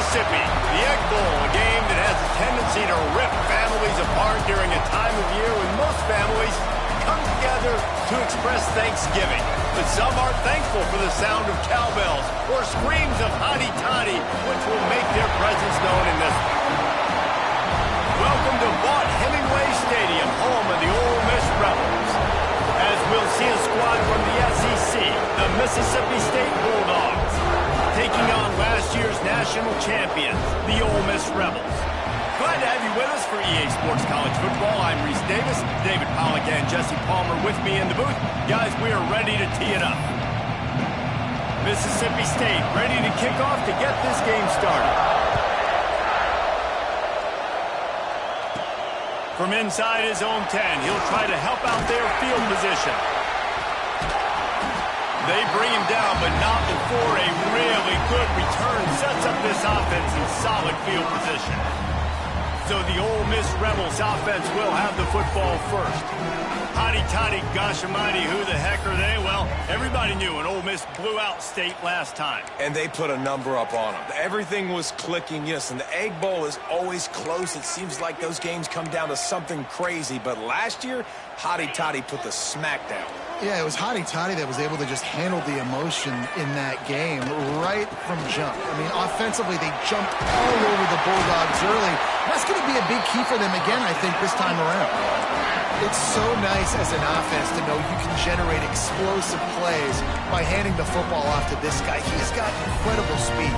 Mississippi. The Egg Bowl, a game that has a tendency to rip families apart during a time of year when most families come together to express Thanksgiving. But some are thankful for the sound of cowbells or screams of hotty toddy, which will make their presence known in this one. Welcome to Vaught Hemingway Stadium, home of the Ole Miss Rebels. As we'll see a squad from the SEC, the Mississippi State Bulldogs, taking on last year's national champions, the Ole Miss Rebels. Glad to have you with us for EA Sports College Football. I'm Reese Davis, David Pollack and Jesse Palmer with me in the booth. Guys, we are ready to tee it up. Mississippi State ready to kick off to get this game started. From inside his own 10, he'll try to help out their field position. They bring him down, but not before a really good return sets up this offense in solid field position. So the Ole Miss Rebels offense will have the football first. Hotty toddy, gosh almighty, who the heck are they? Well, everybody knew an Ole Miss blew out State last time. And they put a number up on them. Everything was clicking, yes, and the Egg Bowl is always close. It seems like those games come down to something crazy. But last year, Hotty toddy put the smack down. Yeah, it was Hotty Toddy that was able to just handle the emotion in that game right from jump. I mean, offensively, they jumped all over the Bulldogs early. That's going to be a big key for them again, I think, this time around. It's so nice as an offense to know you can generate explosive plays by handing the football off to this guy. He's got incredible speed.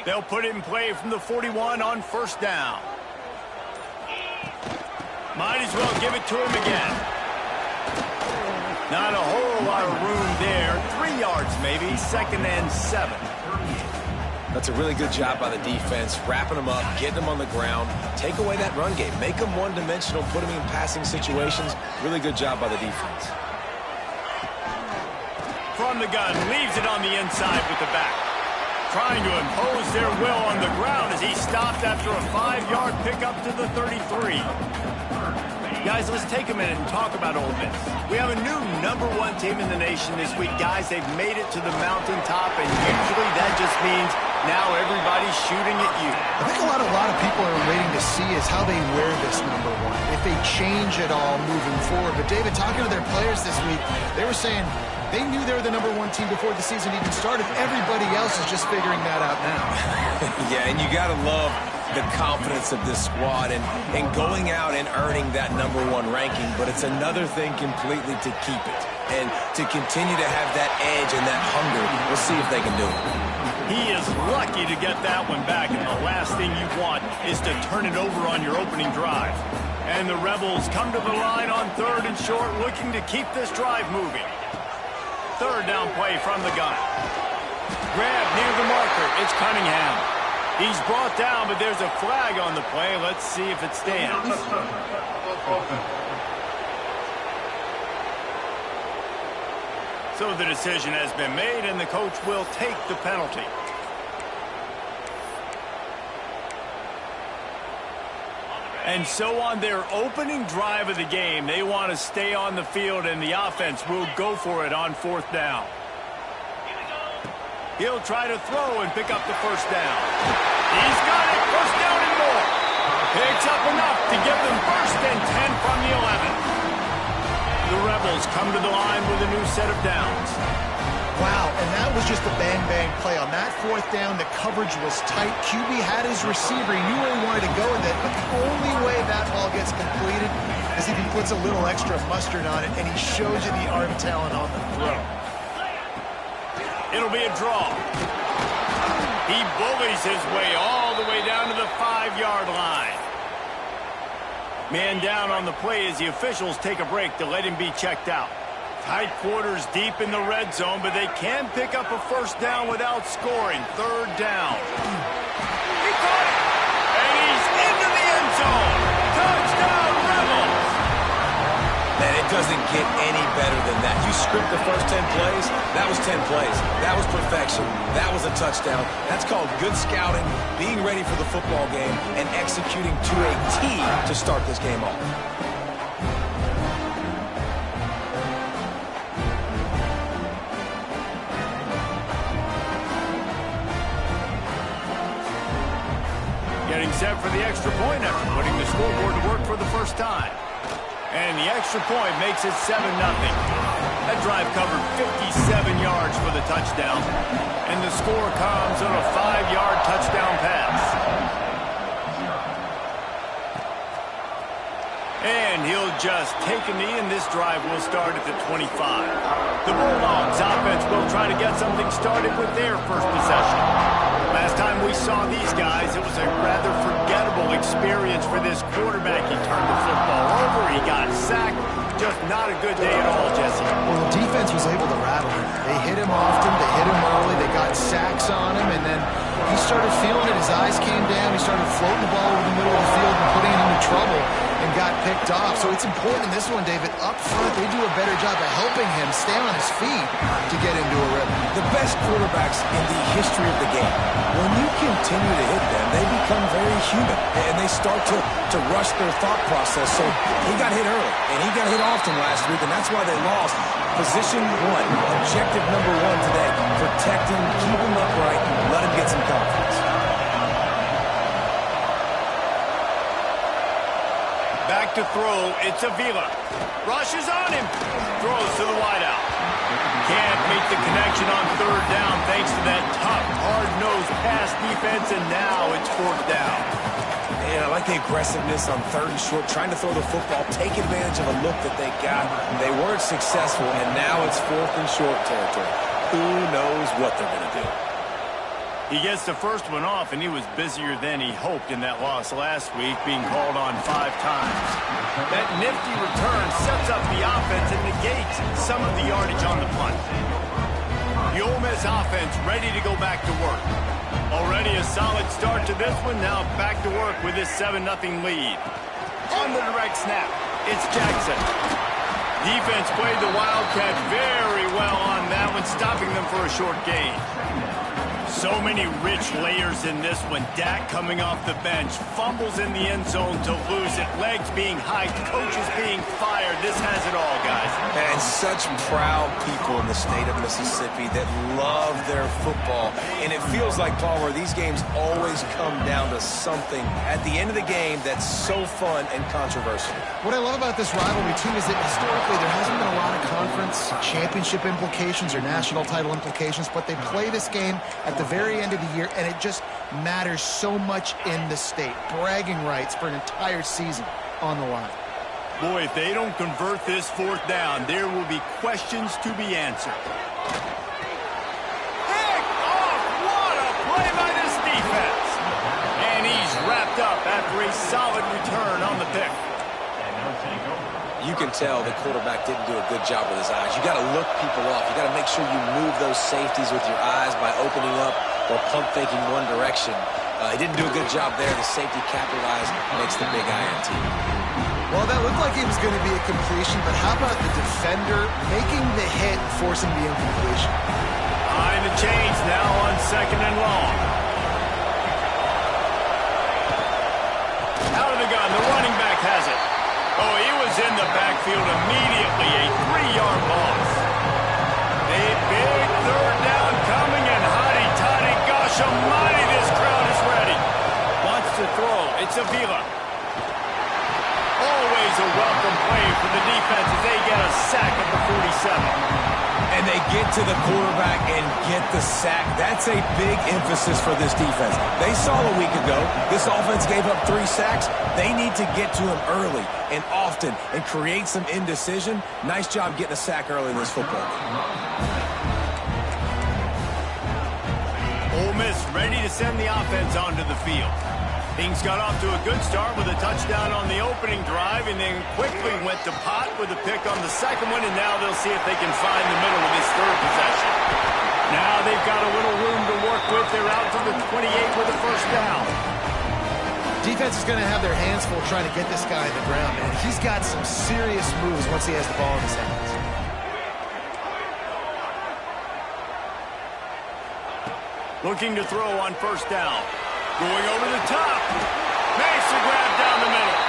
They'll put it in play from the 41 on first down. Might as well give it to him again. Not a whole lot of room there. 3 yards maybe, 2nd and 7. That's a really good job by the defense, wrapping them up, getting them on the ground, take away that run game, make them one-dimensional, put them in passing situations. Really good job by the defense. From the gun, leaves it on the inside with the back. Trying to impose their will on the ground as he stopped after a 5-yard pickup to the 33. Guys, let's take a minute and talk about Ole Miss. We have a new #1 team in the nation this week. Guys, they've made it to the mountaintop, and usually that just means now everybody's shooting at you. I think a lot of people are waiting to see is how they wear this #1, if they change it all moving forward. But, David, talking to their players this week, they were saying they knew they were the #1 team before the season even started. Everybody else is just figuring that out now. Yeah, and you got to love the confidence of this squad and going out and earning that #1 ranking. But it's another thing completely to keep it and to continue to have that edge and that hunger. We'll see if they can do it. He is lucky to get that one back, and the last thing you want is to turn it over on your opening drive. And the Rebels come to the line on 3rd and short, looking to keep this drive moving. 3rd down play from the gun. Grab near the marker. It's Cunningham. He's brought down, but there's a flag on the play. Let's see if it stands. So the decision has been made, and the coach will take the penalty. And so on their opening drive of the game, they want to stay on the field, and the offense will go for it on 4th down. He'll try to throw and pick up the first down. He's got it. First down and more. Picks up enough to give them 1st and 10 from the 11. The Rebels come to the line with a new set of downs. Wow, and that was just a bang-bang play. On that 4th down, the coverage was tight. QB had his receiver. He knew where he wanted to go with it, but the only way that ball gets completed is if he puts a little extra mustard on it, and he shows you the arm talent on the throw. It'll be a draw. He bullies his way all the way down to the 5-yard line. Man down on the play as the officials take a break to let him be checked out. Tight quarters deep in the red zone, but they can pick up a first down without scoring. 3rd down. He caught it! And he's into the end zone! Touchdown, Rebels! Man, it doesn't get any better than that. You script the first 10 plays, that was 10 plays. That was perfection. That was a touchdown. That's called good scouting, being ready for the football game, and executing to a T to start this game off. Getting set for the extra point after putting the scoreboard to work for the first time. And the extra point makes it 7-0. That drive covered 57 yards for the touchdown. And the score comes on a 5-yard touchdown pass. And he'll just take a knee, and this drive will start at the 25. The Bulldogs offense will try to get something started with their first possession. Last time we saw these guys, it was a rather forgettable experience for this quarterback. He turned the football over, he got sacked. Just not a good day at all, Jesse. Well, the defense was able to rattle him. They hit him often, they hit him early, they got sacks on him, and then he started feeling it. His eyes came down, he started floating the ball over the middle of the field and putting it into trouble and got picked off. So it's important in this one, David, up front, they do a better job of helping him stay on his feet to get into a rhythm. The best quarterbacks in the history of the game, when you continue to hit them, they become very human, and they start to rush their thought process. So he got hit early, and he got hit often last week, and that's why they lost. Position one, objective number one today, protect him, keep him upright, let him get some confidence. Back to throw, it's Avila. Rushes on him, throws to the wideout. Can't make the connection on third down thanks to that tough, hard-nosed pass defense, and now it's fourth down. Yeah, I like the aggressiveness on third and short, trying to throw the football, take advantage of a look that they got. They weren't successful, and now it's fourth and short territory. Who knows what they're going to do? He gets the first one off, and he was busier than he hoped in that loss last week, being called on 5 times. That nifty return sets up the offense and negates some of the yardage on the punt. The Ole Miss offense ready to go back to work. Already a solid start to this one, now back to work with this 7-0 lead. On the direct snap, it's Jackson. Defense played the Wildcats very well on that one, stopping them for a short gain. So many rich layers in this one. Dak coming off the bench, fumbles in the end zone to lose it, legs being hiked, coaches being fired. This has it all, guys. And such proud people in the state of Mississippi that love their football. And it feels like, Paul, where these games always come down to something at the end of the game that's so fun and controversial. What I love about this rivalry, too, is that historically there hasn't been a lot of conference championship implications or national title implications, but they play this game at the very end of the year, and it just matters so much in the state. Bragging rights for an entire season on the line. Boy, if they don't convert this fourth down, there will be questions to be answered. Pick off! What a play by this defense! And he's wrapped up after a solid return on the pick. You can tell the quarterback didn't do a good job with his eyes. You got to look people off. You got to make sure you move those safeties with your eyes by opening up or pump faking one direction. He didn't do a good job there. The safety capitalized, makes the big INT. Well, that looked like it was going to be a completion, but how about the defender making the hit, forcing the incompletion? Behind the chains now on 2nd and long. Out of the gun, the running back has it. Oh, he was in the backfield immediately, a 3-yard loss. A big third down coming, and hotty-toddy, gosh almighty, this crowd is ready. Wants to throw, it's Avila. Always a welcome play for the defense as they get a sack at the 47. And they get to the quarterback and get the sack. That's a big emphasis for this defense. They saw a week ago, this offense gave up 3 sacks. They need to get to him early and often and create some indecision. Nice job getting a sack early in this football game. Ole Miss ready to send the offense onto the field. Things got off to a good start with a touchdown on the opening drive, and then quickly went to pot with a pick on the second one, and now they'll see if they can find the middle of this third possession. Now they've got a little room to work with. They're out to the 28 with a first down. defense is going to have their hands full trying to get this guy in the ground, man. He's got some serious moves once he has the ball in his hands. Looking to throw on first down. Going over the top. Makes the grab down the middle.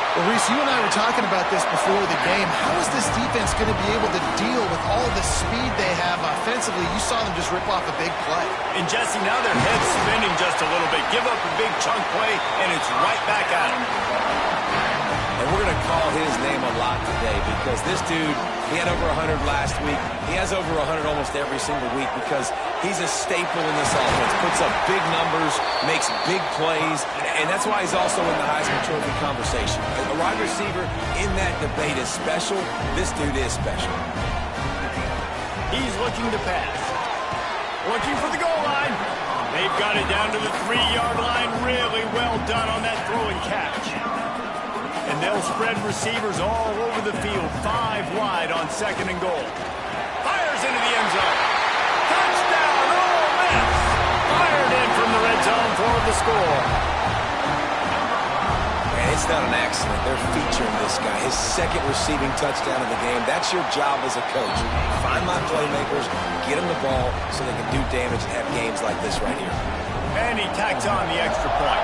Well, Reese, you and I were talking about this before the game. How is this defense going to be able to deal with all the speed they have offensively? You saw them just rip off a big play. And Jesse, now their head's spinning just a little bit. Give up a big chunk play, and it's right back at them. And we're going to call his name a lot today because this dude, he had over 100 last week. He has over 100 almost every single week because he's a staple in this offense. Puts up big numbers, makes big plays, and that's why he's also in the Heisman Trophy conversation. A wide receiver in that debate is special. This dude is special. He's looking to pass. Looking for the goal line. They've got it down to the 3-yard line. Really well done on that throw and catch. And they'll spread receivers all over the field. 5 wide on 2nd and goal. Fires into the end zone. Touchdown, Ole Miss. Fired in from the red zone for the score. And it's not an accident. They're featuring this guy. His 2nd receiving touchdown of the game. That's your job as a coach. Find my playmakers, get them the ball so they can do damage and have games like this right here. And he tacks on the extra point.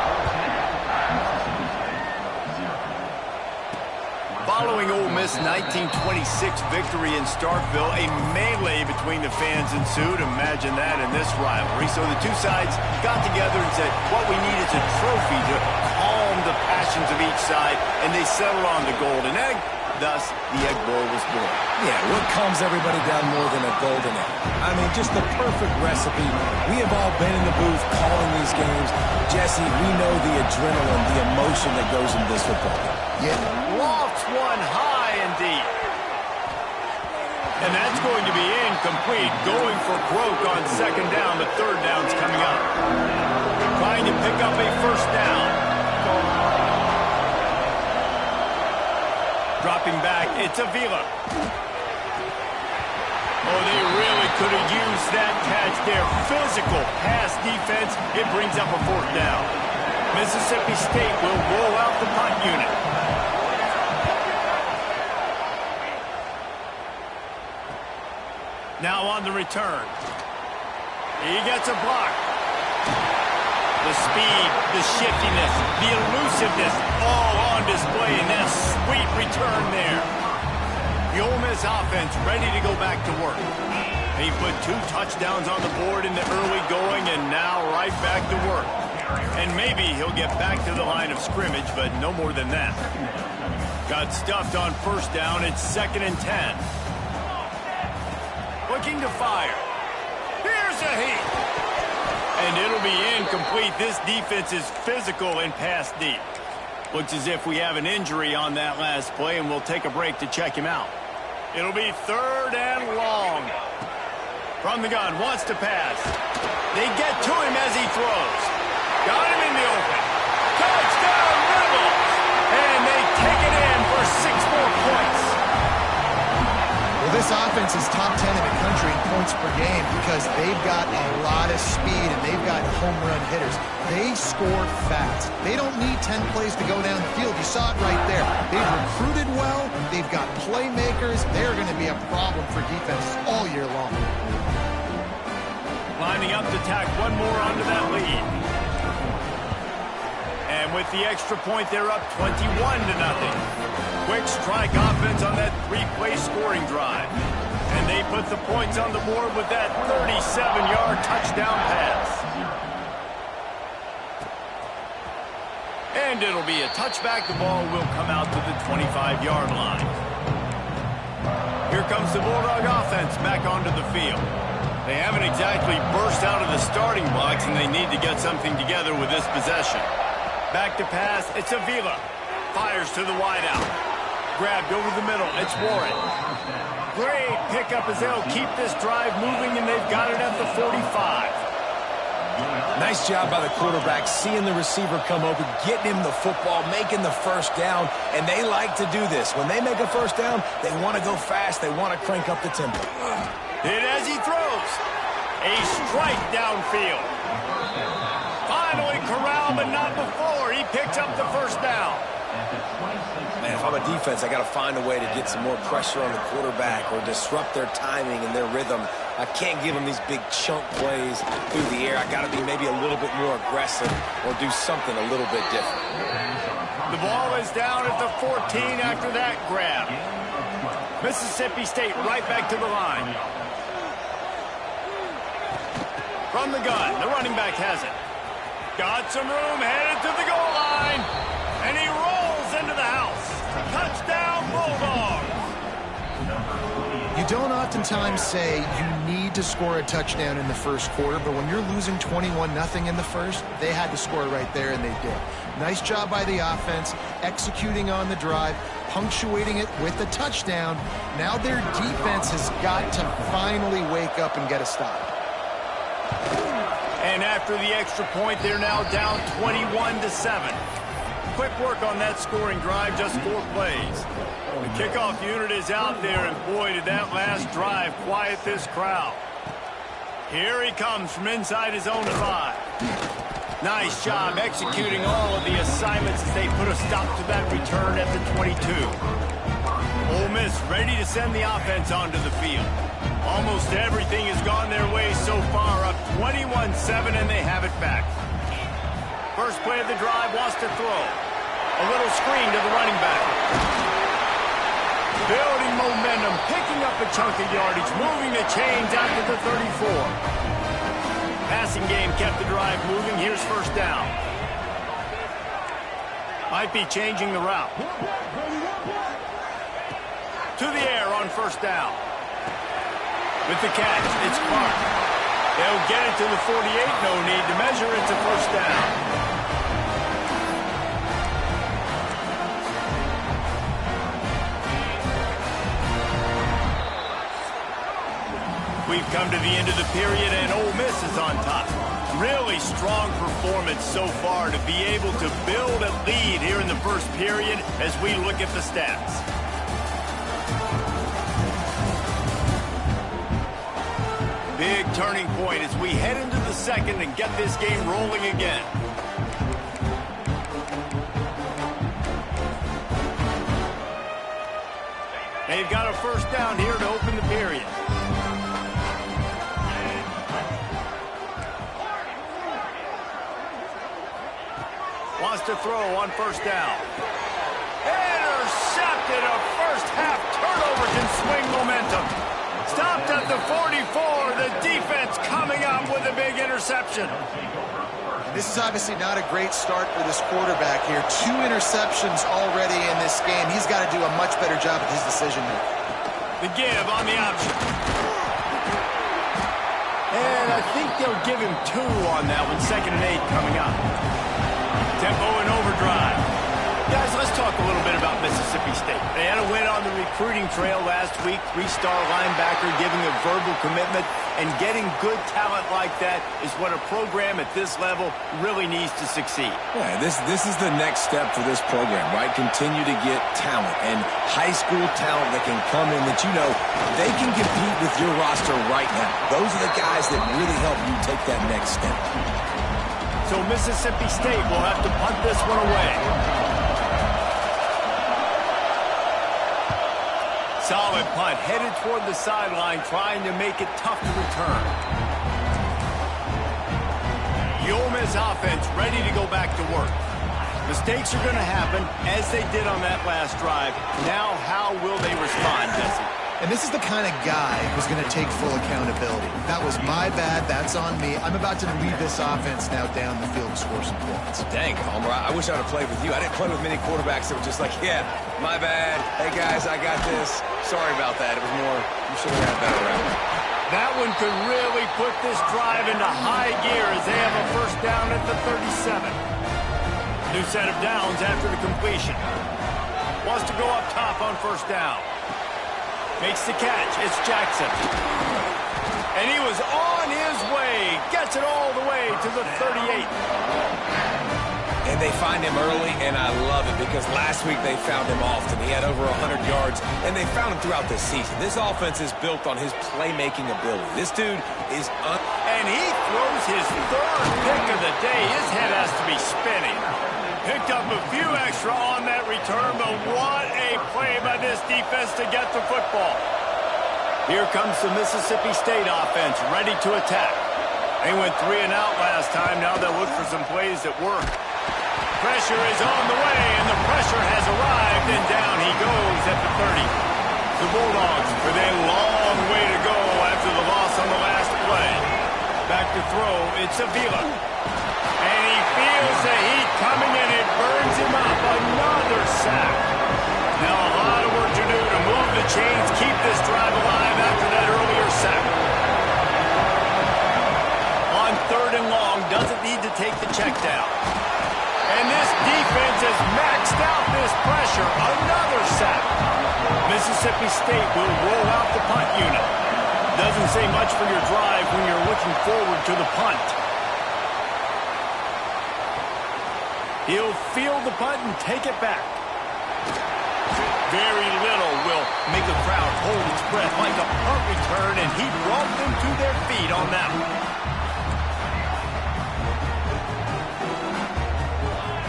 Following Ole Miss' 1926 victory in Starkville, a melee between the fans ensued. Imagine that in this rivalry. So the two sides got together and said, what we need is a trophy to calm the passions of each side, and they settled on the golden egg. Thus, the Egg Bowl was born. Yeah, what calms everybody down more than a golden egg? I mean, just the perfect recipe. We have all been in the booth calling these games. Jesse, we know the adrenaline, the emotion that goes into this football game. Yeah. Lofts one high and deep. And that's going to be incomplete. Going for broke on 2nd down. The 3rd down's coming up. Trying to pick up a first down. Dropping back, it's Avila. Oh, they really could have used that catch there. Physical pass defense. It brings up a 4th down. Mississippi State will roll out the punt unit. Now on the return. He gets a block. The speed, the shiftiness, the elusiveness, all on display in that sweet return there. The Ole Miss offense ready to go back to work. He put 2 touchdowns on the board in the early going and now right back to work. And maybe he'll get back to the line of scrimmage, but no more than that. Got stuffed on first down. It's 2nd and 10. Looking to fire. Here's a heat. And it'll be incomplete. This defense is physical and pass deep. Looks as if we have an injury on that last play, and we'll take a break to check him out. It'll be 3rd and long. From the gun, wants to pass. They get to him as he throws. Got him in the open. Touchdown, Rebels! And they take it in for 6 more points. Well, this offense is top 10 in the country in points per game because they've got a lot of speed and they've got home run hitters. They score fast. They don't need 10 plays to go down the field. You saw it right there. They've recruited well. They've got playmakers. They're going to be a problem for defense all year long. Lining up to tack one more onto that lead. And with the extra point, they're up 21-0. Quick strike offense on that 3-play scoring drive. And they put the points on the board with that 37-yard touchdown pass. And it'll be a touchback. The ball will come out to the 25-yard line. Here comes the Bulldog offense back onto the field. They haven't exactly burst out of the starting blocks, and they need to get something together with this possession. Back to pass, it's Avila. Fires to the wideout. Grabbed over the middle, it's Warren. Great pickup as they'll keep this drive moving, and they've got it at the 45. Nice job by the quarterback, seeing the receiver come open, getting him the football, making the first down, and they like to do this. When they make a first down, they want to go fast, they want to crank up the tempo. Hit as he throws. A strike downfield. Finally corralled, but not before. He picks up the first down. Man, if I'm a defense, I got to find a way to get some more pressure on the quarterback or disrupt their timing and their rhythm. I can't give them these big chunk plays through the air. I got to be maybe a little bit more aggressive or do something a little bit different. The ball is down at the 14 after that grab. Mississippi State right back to the line. From the gun, the running back has it. Got some room, headed to the goal line. And he rolls into the house. Touchdown, Bulldogs. You don't oftentimes say you need to score a touchdown in the first quarter, but when you're losing 21-0 in the first, they had to score right there, and they did. Nice job by the offense, executing on the drive, punctuating it with a touchdown. Now their defense has got to finally wake up and get a stop. And after the extra point, they're now down 21-7. Quick work on that scoring drive, just 4 plays. The kickoff unit is out there, and boy, did that last drive quiet this crowd. Here he comes from inside his own 5. Nice job executing all of the assignments as they put a stop to that return at the 22. Ole Miss ready to send the offense onto the field. Almost everything has gone their way so far, up 21-7, and they have it back. First play of the drive, wants to throw. A little screen to the running back. Building momentum, picking up a chunk of yardage, moving the chains out to the 34. Passing game kept the drive moving. Here's first down. Might be changing the route. To the air on first down. With the catch, it's Clark. They'll get it to the 48. No need to measure. It's a first down. We've come to the end of the period, and Ole Miss is on top. Really strong performance so far to be able to build a lead here in the first period as we look at the stats. Big turning point as we head into the second and get this game rolling again. They've got a first down here to open the period. Wants to throw on first down. Intercepted. A first half turnover can swing momentum. Stopped at the 44. The defense coming up with a big interception. This is obviously not a great start for this quarterback here. 2 interceptions already in this game. He's got to do a much better job with his decision making. The give on the option. And I think they'll give him 2 on that one. 2nd and 8 coming up. Tempo and overdrive. Guys, let's talk a little bit about Mississippi State. They had a win on the recruiting trail last week. 3-star linebacker giving a verbal commitment, and getting good talent like that is what a program at this level really needs to succeed. Yeah, this is the next step for this program, right? Continue to get talent and high school talent that can come in that you know they can compete with your roster right now. Those are the guys that really help you take that next step. So Mississippi State will have to punt this one away. Solid punt, headed toward the sideline, trying to make it tough to return. The Ole Miss offense ready to go back to work. Mistakes are going to happen, as they did on that last drive. Now, how will they respond, Jesse? And this is the kind of guy who's going to take full accountability. That was my bad. That's on me. I'm about to lead this offense now down the field to score some points. Dang, Homer, I wish I would have played with you. I didn't play with many quarterbacks that were just like, yeah, my bad. Hey, guys, I got this. Sorry about that. It was more, you should have had a better route. That one could really put this drive into high gear as they have a first down at the 37. New set of downs after the completion. Wants to go up top on first down. Makes the catch. It's Jackson. And he was on his way. Gets it all the way to the 38. And they find him early, and I love it because last week they found him often. He had over 100 yards, and they found him throughout the season. This offense is built on his playmaking ability. This dude is and he throws his 3rd pick of the day. His head has to be spinning. Picked up a few extra on that return, but what a play by this defense to get the football. Here comes the Mississippi State offense, ready to attack. They went 3 and out last time. Now they'll look for some plays that work. Pressure is on the way, and the pressure has arrived, and down he goes at the 30. The Bulldogs with a long way to go after the loss on the last play. Back to throw, it's Avila. And he feels the heat coming, and it burns him up. Another sack. Now a lot of work to do to move the chains, keep this drive alive after that earlier sack. On 3rd and long, doesn't need to take the check down. And this defense has maxed out this pressure. Another sack. Mississippi State will roll out the punt unit. Doesn't say much for your drive when you're looking forward to the punt. He'll field the punt and take it back. Very little will make a crowd hold its breath like a punt return, and he brought them to their feet on that one.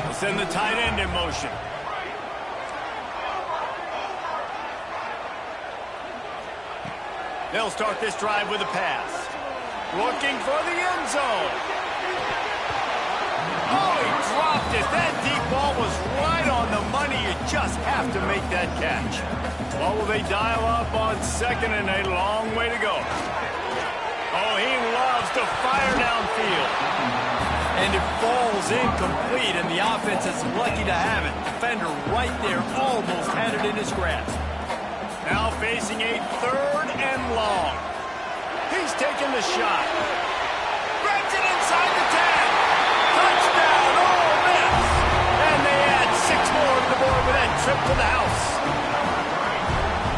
We'll send the tight end in motion. They'll start this drive with a pass. Looking for the end zone. Oh, he dropped it. That deep ball was right on the money. You just have to make that catch. What will they dial up on 2nd and a long way to go? Oh, he loves to fire downfield. And it falls incomplete, and the offense is lucky to have it. Defender right there almost had it in his grasp. Now facing a 3rd and long. He's taking the shot. Grabs it inside the 10. Touchdown, Ole Miss. And they add 6 more to the board with that trip to the house.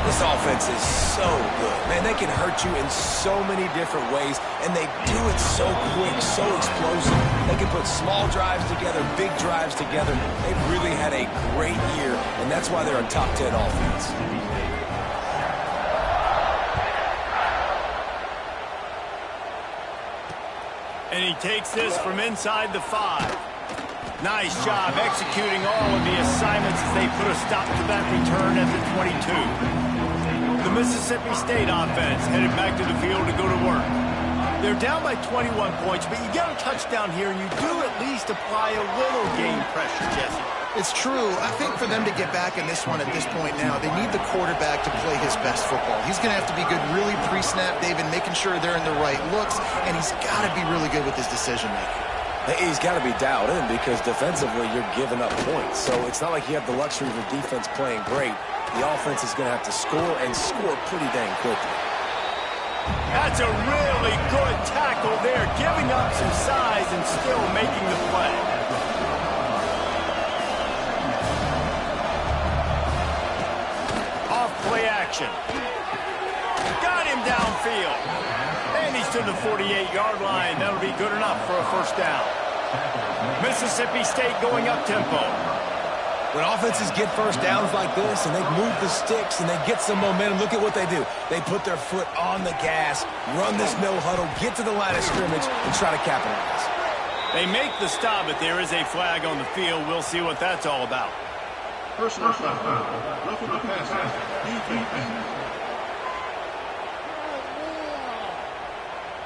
This offense is so good. Man, they can hurt you in so many different ways, and they do it so quick, so explosive. They can put small drives together, big drives together. They've really had a great year, and that's why they're a top 10 offense. And he takes this from inside the 5. Nice job executing all of the assignments as they put a stop to that return at the 22. The Mississippi State offense headed back to the field to go to work. They're down by 21 points, but you get a touchdown here, and you do at least apply a little game pressure, Jesse. It's true. I think for them to get back in this one at this point now, they need the quarterback to play his best football. He's going to have to be good really pre-snap, David, making sure they're in the right looks, and he's got to be really good with his decision-making. He's got to be dialed in because defensively you're giving up points. So it's not like you have the luxury of the defense playing great. The offense is going to have to score and score pretty dang quickly. That's a really good tackle there, giving up some size and still making the play. Off play action. Got him downfield. And he's to the 48-yard line. That'll be good enough for a first down. Mississippi State going up-tempo. When offenses get first downs like this and they move the sticks and they get some momentum, look at what they do. They put their foot on the gas, run this no huddle, get to the line of scrimmage, and try to capitalize. They make the stop, but there is a flag on the field. We'll see what that's all about. Personal foul. Roughing the passer.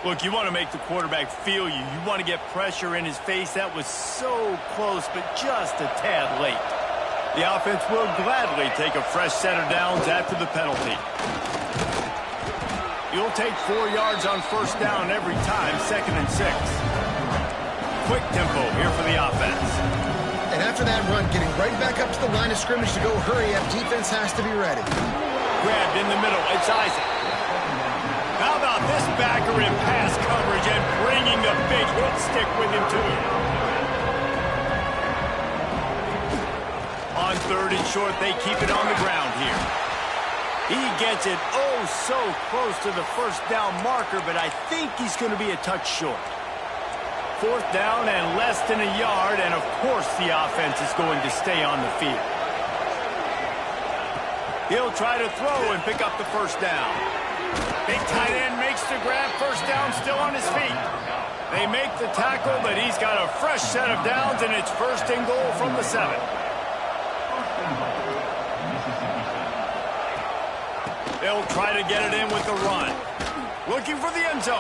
Look, you want to make the quarterback feel you. You want to get pressure in his face. That was so close, but just a tad late. The offense will gladly take a fresh set of downs after the penalty. You'll take 4 yards on first down every time, 2nd and 6. Quick tempo here for the offense. And after that run, getting right back up to the line of scrimmage to go hurry up, defense has to be ready. Grabbed in the middle, it's Isaac. How about this backer in pass coverage and bringing the big hit stick with him, too? On 3rd and short, they keep it on the ground here. He gets it oh so close to the first down marker, but I think he's going to be a touch short. 4th down and less than a yard, and of course the offense is going to stay on the field. He'll try to throw and pick up the first down. Big tight end makes the grab, first down, still on his feet. They make the tackle, but he's got a fresh set of downs, and it's first and goal from the 7. They'll try to get it in with the run. Looking for the end zone.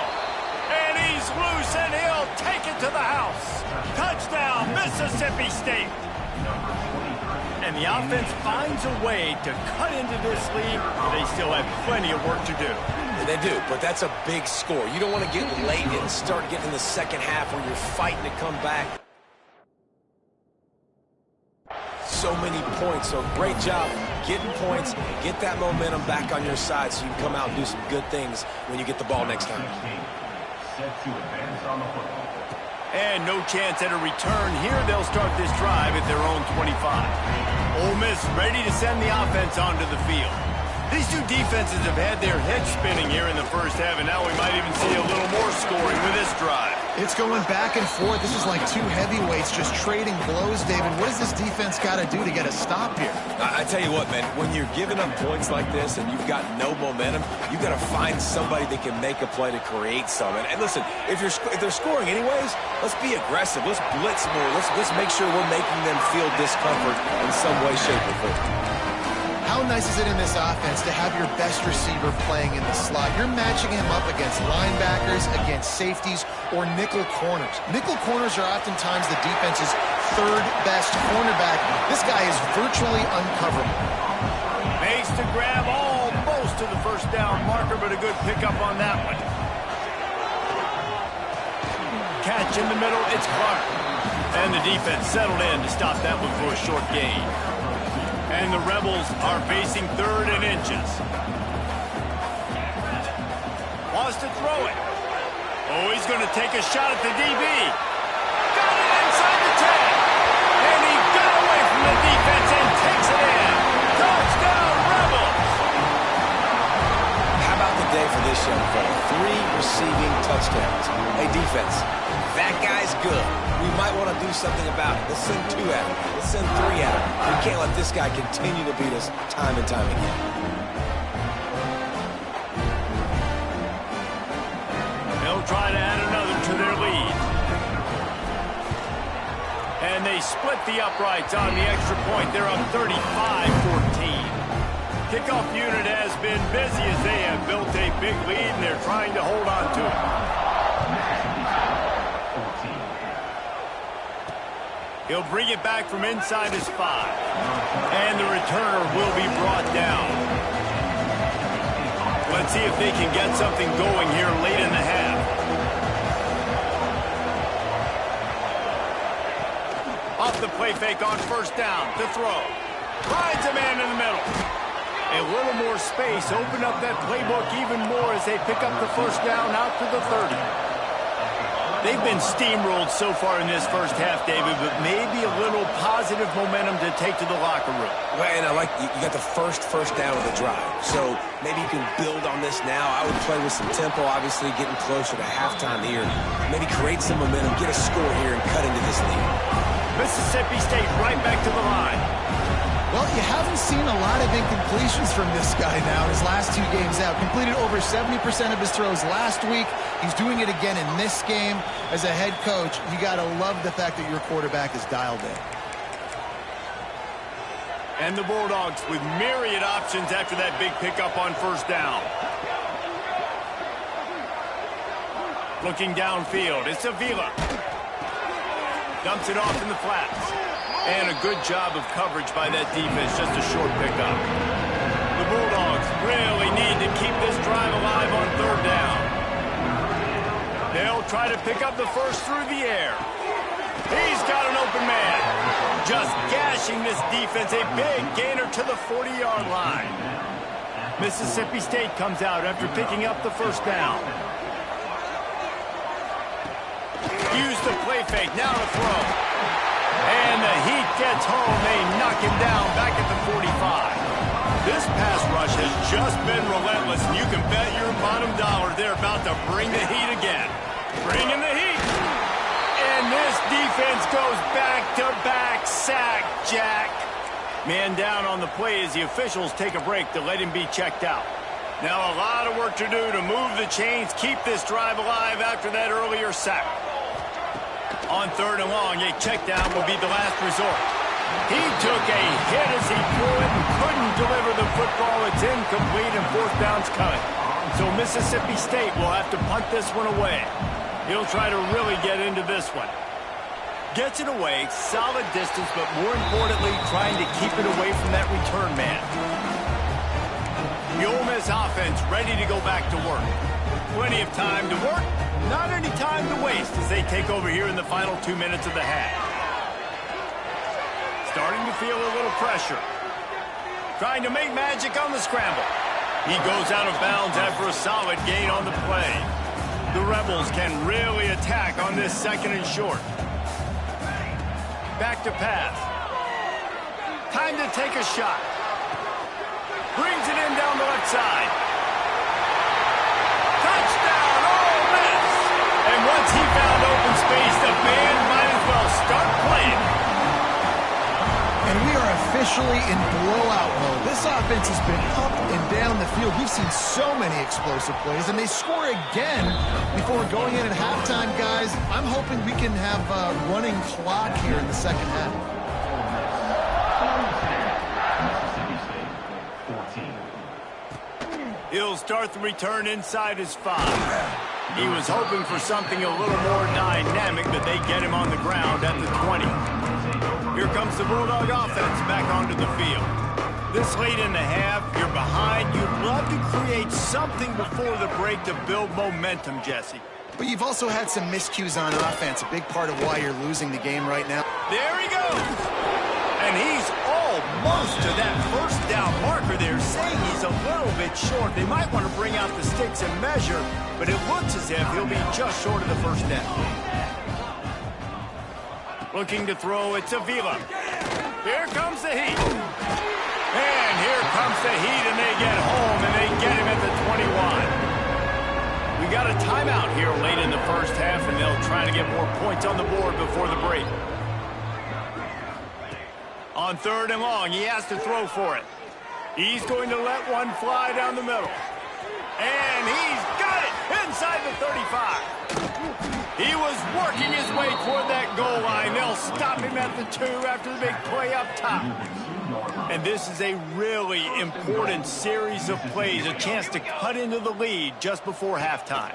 And he's loose, and he'll take it to the house. Touchdown, Mississippi State. And the offense finds a way to cut into this lead. They still have plenty of work to do. And they do, but that's a big score. You don't want to get late and start getting in the second half where you're fighting to come back. So many points, so great job getting points, get that momentum back on your side so you can come out and do some good things when you get the ball next time. And no chance at a return here. They'll start this drive at their own 25. Ole Miss ready to send the offense onto the field. These two defenses have had their heads spinning here in the first half, and now we might even see a little more scoring with this drive. It's going back and forth. This is like two heavyweights just trading blows, David. What does this defense got to do to get a stop here? I tell you what, man, when you're giving up points like this and you've got no momentum, you've got to find somebody that can make a play to create some. And listen, if they're scoring anyways, let's be aggressive. Let's blitz more. Let's make sure we're making them feel discomfort in some way, shape, or form. How nice is it in this offense to have your best receiver playing in the slot? You're matching him up against linebackers, against safeties, or nickel corners. Nickel corners are oftentimes the defense's third best cornerback. This guy is virtually uncoverable. Makes the grab almost to the first down marker, but a good pickup on that one. Catch in the middle, it's Clark. And the defense settled in to stop that one for a short gain. And the Rebels are facing 3rd and inches. Wants to throw it. Oh, he's going to take a shot at the DB. Got it inside the 10. And he got away from the defense and takes it in. Touchdown, Rebels. How about the day for this young fella? 3 receiving touchdowns. Hey, defense, that guy's good. We might want to do something about it. Let's send 2 at him. Let's send 3 at him. We can't let this guy continue to beat us time and time again. They'll try to add another to their lead. And they split the uprights on the extra point. They're up 35-14. Kickoff unit has been busy as they have built a big lead, and they're trying to hold on to it. He'll bring it back from inside his 5. And the returner will be brought down. Let's see if they can get something going here late in the half. Off the play fake on first down to throw. Finds a man in the middle. A little more space. Open up that playbook even more as they pick up the first down out to the 30. They've been steamrolled so far in this first half, David, but maybe a little positive momentum to take to the locker room. Well, and I like you got the first down of the drive. So maybe you can build on this now. I would play with some tempo, obviously getting closer to halftime here. Maybe create some momentum, get a score here, and cut into this lead. Mississippi State right back to the line. Well, you haven't seen a lot of incompletions from this guy now. His last 2 games out. Completed over 70% of his throws last week. He's doing it again in this game. As a head coach, you got to love the fact that your quarterback is dialed in. And the Bulldogs with myriad options after that big pickup on first down. Looking downfield, it's Avila. Dumps it off in the flats. And a good job of coverage by that defense, just a short pickup. The Bulldogs really need to keep this drive alive on 3rd down. They'll try to pick up the first through the air. He's got an open man. Just gashing this defense, a big gainer to the 40-yard line. Mississippi State comes out after picking up the first down. Use the play fake, now to throw. And the heat gets home. They knock him down back at the 45. This pass rush has just been relentless, and you can bet your bottom dollar they're about to bring the heat again. Bring in the heat. And this defense goes back-to-back sack, Jack. Man down on the play as the officials take a break to let him be checked out. Now a lot of work to do to move the chains, keep this drive alive after that earlier sack. On 3rd and long, a check down will be the last resort. He took a hit as he threw it and couldn't deliver the football. It's incomplete and 4th down's coming. So Mississippi State will have to punt this one away. He'll try to really get into this one. Gets it away, solid distance, but more importantly, trying to keep it away from that return man. The Ole Miss offense ready to go back to work. Plenty of time to work, not any time to waste as they take over here in the final 2 minutes of the half. Starting to feel a little pressure. Trying to make magic on the scramble. He goes out of bounds after a solid gain on the play. The Rebels can really attack on this 2nd and short. Back to pass. Time to take a shot. Brings it in down the left side. Touchdown, Ole Miss! And once he found open space, the band might as well start playing. And we are officially in blowout mode. This offense has been up and down the field. We've seen so many explosive plays, and they score again before going in at halftime, guys. I'm hoping we can have a running clock here in the 2nd half. He'll start the return inside his 5. He was hoping for something a little more dynamic, but they get him on the ground at the 20. Here comes the Bulldog offense back onto the field. This late in the half, you're behind. You'd love to create something before the break to build momentum, Jesse. But you've also had some miscues on offense, a big part of why you're losing the game right now. There he goes! And he's almost to that 1st down marker there, saying he's a little bit short. They might want to bring out the sticks and measure, but it looks as if he'll be just short of the 1st down. Looking to throw, it's Avila. Here comes the heat. And here comes the heat, and they get home, and they get him at the 21. We got a timeout here late in the 1st half, and they'll try to get more points on the board before the break. On 3rd and long, he has to throw for it. He's going to let one fly down the middle. And he's got it inside the 35. He was working his way toward that goal line. They'll stop him at the 2 after the big play up top. And this is a really important series of plays, a chance to cut into the lead just before halftime.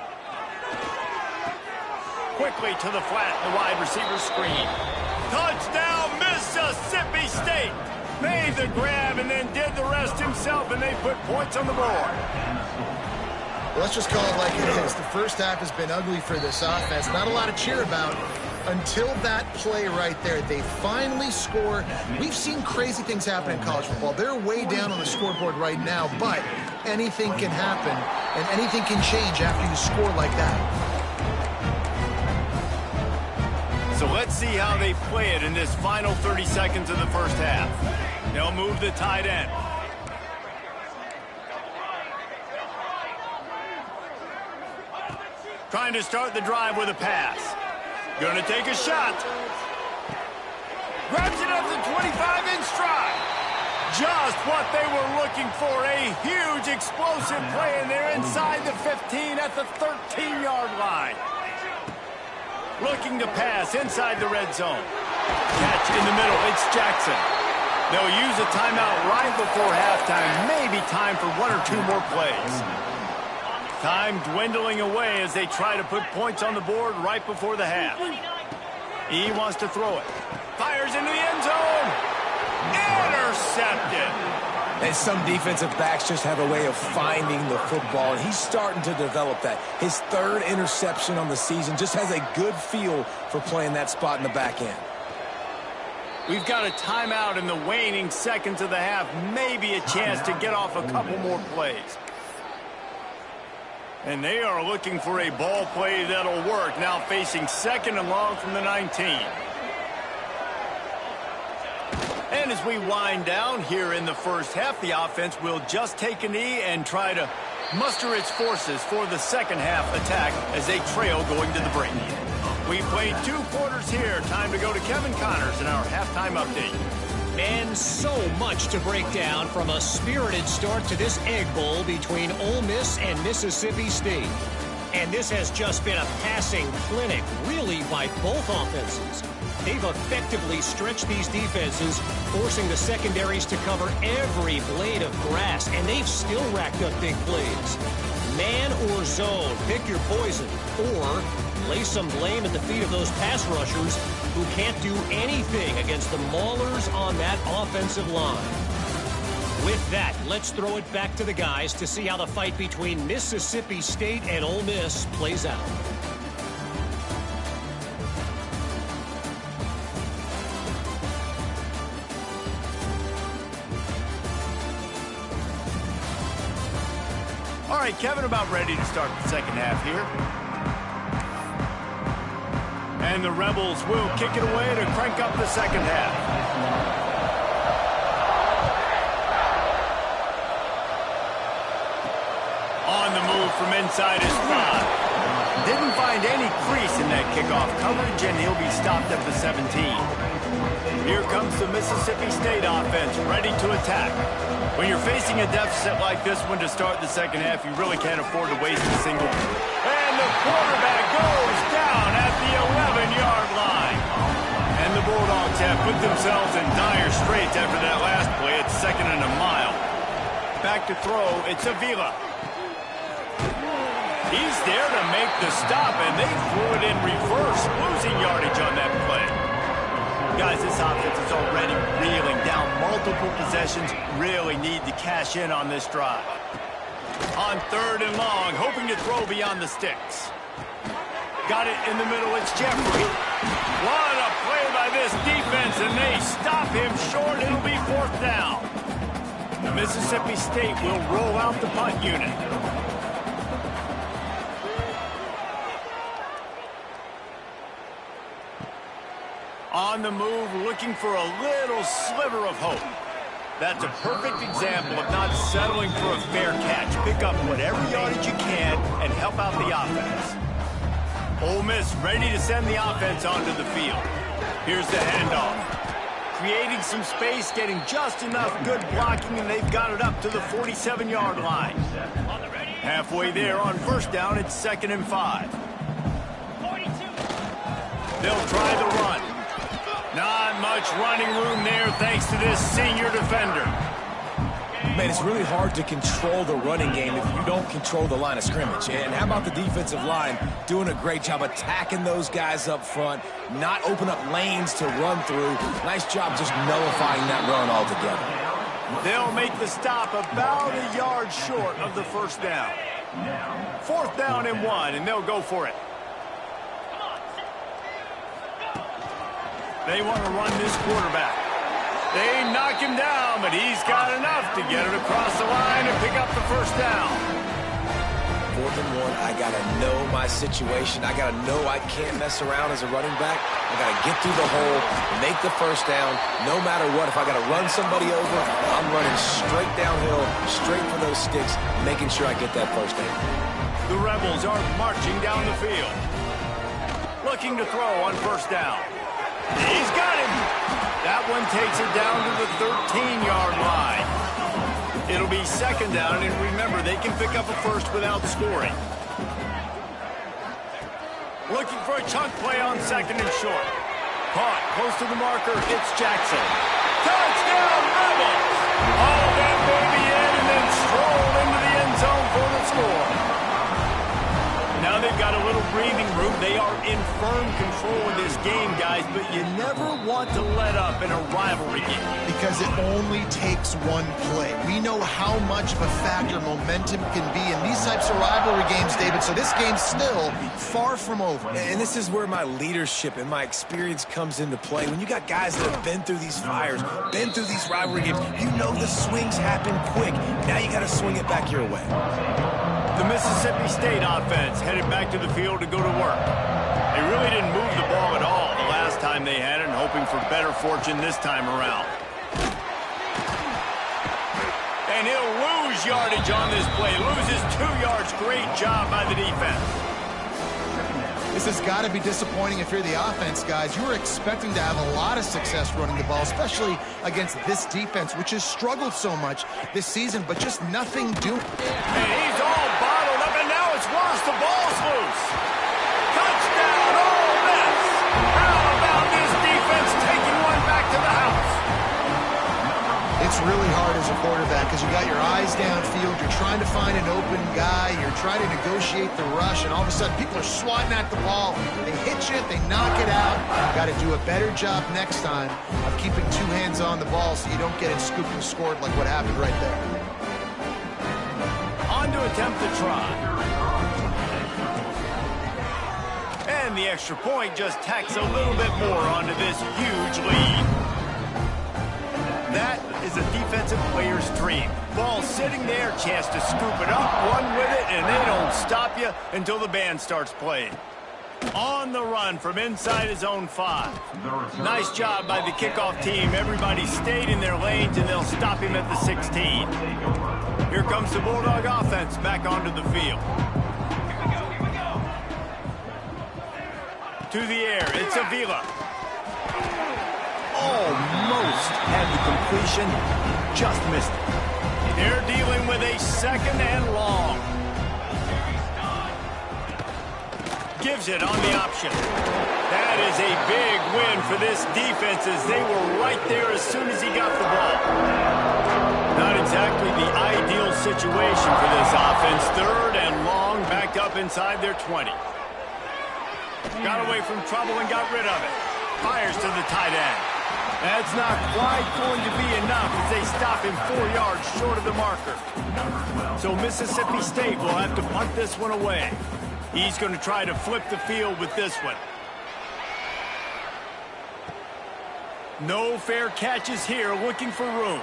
Quickly to the flat, the wide receiver screen. Touchdown, Mississippi State! Made the grab and then did the rest himself, and they put points on the board. Let's just call it like it is. The 1st half has been ugly for this offense. Not a lot to cheer about until that play right there. They finally score. We've seen crazy things happen in college football. They're way down on the scoreboard right now, but anything can happen, and anything can change after you score like that. So let's see how they play it in this final 30 seconds of the 1st half. They'll move the tight end. Trying to start the drive with a pass. Gonna take a shot. Grabs it at the 25 in stride. Just what they were looking for. A huge explosive play, and they're inside the 15 at the 13-yard line. Looking to pass inside the red zone. Catch in the middle. It's Jackson. They'll use a timeout right before halftime. Maybe time for 1 or 2 more plays. Time dwindling away as they try to put points on the board right before the half. He wants to throw it. Fires into the end zone. Intercepted. And some defensive backs just have a way of finding the football, and he's starting to develop that. His 3rd interception on the season, just has a good feel for playing that spot in the back end. We've got a timeout in the waning seconds of the half. Maybe a chance to get off a couple more plays. And they are looking for a ball play that'll work. Now facing 2nd and long from the 19. And as we wind down here in the 1st half, the offense will just take a knee and try to muster its forces for the 2nd half attack as they trail going to the break. We played 2 quarters here. Time to go to Kevin Connors in our halftime update. And so much to break down from a spirited start to this Egg Bowl between Ole Miss and Mississippi State. And this has just been a passing clinic, really, by both offenses. They've effectively stretched these defenses, forcing the secondaries to cover every blade of grass, and they've still racked up big plays. Man or zone, pick your poison, or lay some blame at the feet of those pass rushers who can't do anything against the maulers on that offensive line. With that, let's throw it back to the guys to see how the fight between Mississippi State and Ole Miss plays out. All right, Kevin, about ready to start the second half here. And the Rebels will kick it away to crank up the second half. On the move from inside his 5. Didn't find any crease in that kickoff coverage, and he'll be stopped at the 17. Here comes the Mississippi State offense, ready to attack. When you're facing a deficit like this one to start the second half, you really can't afford to waste a single. And the quarterback goes down at the 11-yard line. And the Bulldogs have put themselves in dire straits after that last play. It's 2nd and a mile. Back to throw, it's Avila. He's there to make the stop, and they threw it in reverse, losing yardage on that play. Guys, this offense is already reeling down multiple possessions. Really need to cash in on this drive. On 3rd and long, hoping to throw beyond the sticks. Got it in the middle, it's Jeffrey. What a play by this defense, and they stop him short. It'll be 4th down. Mississippi State will roll out the punt unit. On the move, looking for a little sliver of hope. That's a perfect example of not settling for a fair catch. Pick up whatever yardage you can and help out the offense. Ole Miss ready to send the offense onto the field. Here's the handoff. Creating some space, getting just enough good blocking, and they've got it up to the 47-yard line. Halfway there on 1st down, it's 2nd and 5. They'll try the run. Not much running room there thanks to this senior defender. Man, it's really hard to control the running game if you don't control the line of scrimmage. And how about the defensive line doing a great job attacking those guys up front, not open up lanes to run through. Nice job just nullifying that run altogether. They'll make the stop about a yard short of the 1st down. 4th down and 1, and they'll go for it. They want to run this quarterback. They knock him down, but he's got enough to get it across the line and pick up the 1st down. 4th and 1, I got to know my situation. I got to know I can't mess around as a running back. I got to get through the hole, make the 1st down, no matter what. If I got to run somebody over, I'm running straight downhill, straight for those sticks, making sure I get that 1st down. The Rebels are marching down the field. Looking to throw on 1st down. He's got him. That one takes it down to the 13-yard line. It'll be 2nd down, and remember, they can pick up a 1st without scoring. Looking for a chunk play on 2nd and short. Caught close to the marker. It's Jackson. Touchdown, Rebels! All that baby in and then strolled into the end zone for the score. Now they've got a little breathing room. They are in firm control of this game, guys, but you never want to let up in a rivalry game. Because it only takes one play. We know how much of a factor momentum can be in these types of rivalry games, David, so this game's still far from over. And this is where my leadership and my experience comes into play. When you got guys that have been through these fires, been through these rivalry games, you know the swings happen quick. Now you got to swing it back your way. The Mississippi State offense headed back to the field to go to work. They really didn't move the ball at all the last time they had it, and hoping for better fortune this time around. And he'll lose yardage on this play. Loses 2 yards. Great job by the defense. This has got to be disappointing if you're the offense, guys. You were expecting to have a lot of success running the ball, especially against this defense, which has struggled so much this season, but just nothing doing. And he's all bottled up, and now it's worse. scores. The ball's loose. Touchdown, Ole Miss. How about this defense taking one back to the house? It's really hard as a quarterback because you got your eyes downfield. You're trying to find an open guy. You're trying to negotiate the rush, and all of a sudden people are swatting at the ball. They hit you, they knock it out. Got to do a better job next time of keeping two hands on the ball so you don't get it scooped and scored like what happened right there. On to attempt the try. And the extra point just tacks a little bit more onto this huge lead. That is a defensive player's dream. Ball sitting there, chance to scoop it up, run with it, and they don't stop you until the band starts playing. On the run from inside his own 5. Nice job by the kickoff team. Everybody stayed in their lanes, and they'll stop him at the 16. Here comes the Bulldog offense back onto the field. To the air, it's Avila. Almost had the completion, just missed it. They're dealing with a second and long. Gives it on the option. That is a big win for this defense as they were right there as soon as he got the ball. Not exactly the ideal situation for this offense. Third and long, backed up inside their 20. Got away from trouble and got rid of it. Fires to the tight end. That's not quite going to be enough as they stop him 4 yards short of the marker. So Mississippi State will have to punt this one away. He's going to try to flip the field with this one. No fair catches here, looking for room.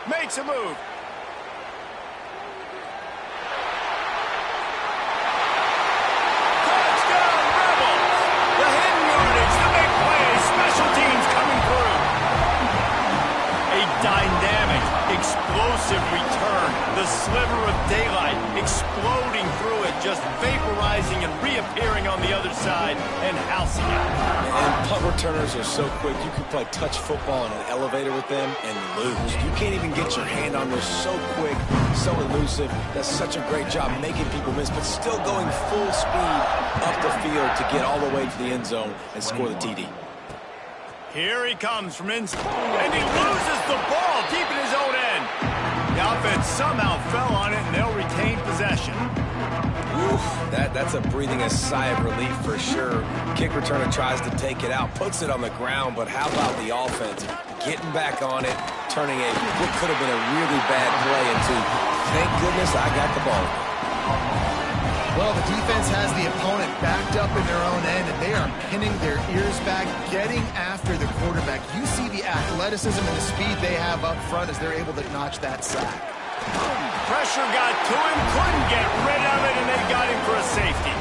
Makes a move. Touchdown, Rebels! The hidden yardage, the big play, special teams coming through. A dynamic, explosive return. The sliver of daylight exploding through it, just vaporizing and reappearing on the other side and housing it. And punt returners are so quick, you can play touch football in an elevator with them and lose. You can't even get your hand on this. So quick, so elusive. Does such a great job making people miss, but still going full speed up the field to get all the way to the end zone and score the TD. Here he comes from inside, and he loses the ball deep in his own end. The offense somehow fell on it, and they'll retain possession. Oof, that's a breathing a sigh of relief for sure. Kick returner tries to take it out, puts it on the ground, but how about the offense getting back on it, turning what could have been a really bad play into, thank goodness I got the ball. Well, the defense has the opponent backed up in their own end, and they are pinning their ears back, getting after the quarterback. You see the athleticism and the speed they have up front as they're able to notch that sack. Pressure got to him, couldn't get rid of it, and they got him for a safety.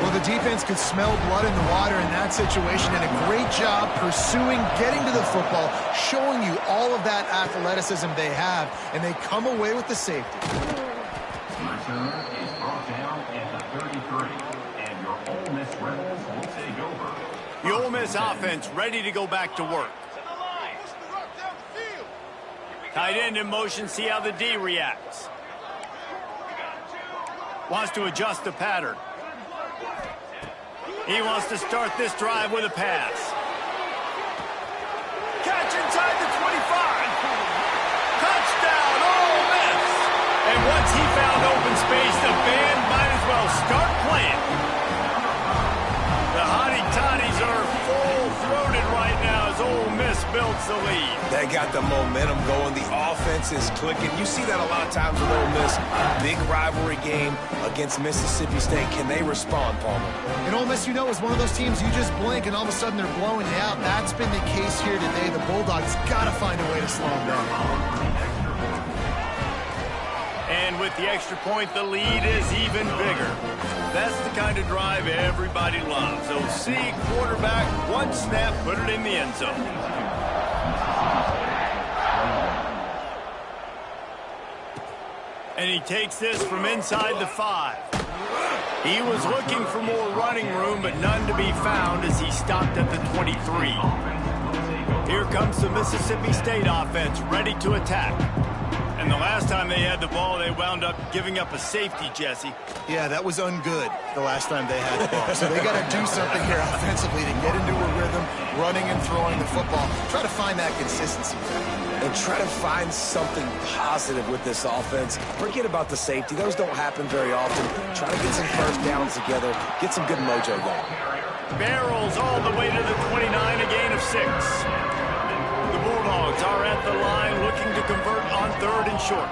Well, the defense could smell blood in the water in that situation, and a great job pursuing, getting to the football, showing you all of that athleticism they have, and they come away with the safety. The Ole Miss offense ready to go back to work. Tight end in motion, see how the D reacts. Wants to adjust the pattern. He wants to start this drive with a pass. Catch inside the 25. Touchdown, Ole Miss. And once he found open space, the band might as well start playing. The Hottie Toddies are full-throated right now as Ole Miss builds the lead. They got the momentum going. The offense is clicking. You see that a lot of times with Ole Miss. Big rivalry game against Mississippi State. Can they respond, Palmer? And Ole Miss, you know, is one of those teams you just blink and all of a sudden they're blowing you out. That's been the case here today. The Bulldogs got to find a way to slow them down. And with the extra point, the lead is even bigger. That's the kind of drive everybody loves. OC, quarterback, one snap, put it in the end zone. And he takes this from inside the 5. He was looking for more running room, but none to be found as he stopped at the 23. Here comes the Mississippi State offense, ready to attack. And the last time they had the ball, they wound up giving up a safety, Jesse. Yeah, that was ungood the last time they had the ball. So they got to do something here offensively to get into a rhythm, running and throwing the football. Try to find that consistency. And try to find something positive with this offense. Forget about the safety. Those don't happen very often. Try to get some first downs together. Get some good mojo going. Barrels all the way to the 29, a gain of 6. The Bulldogs are at the line looking to convert on 3rd and short.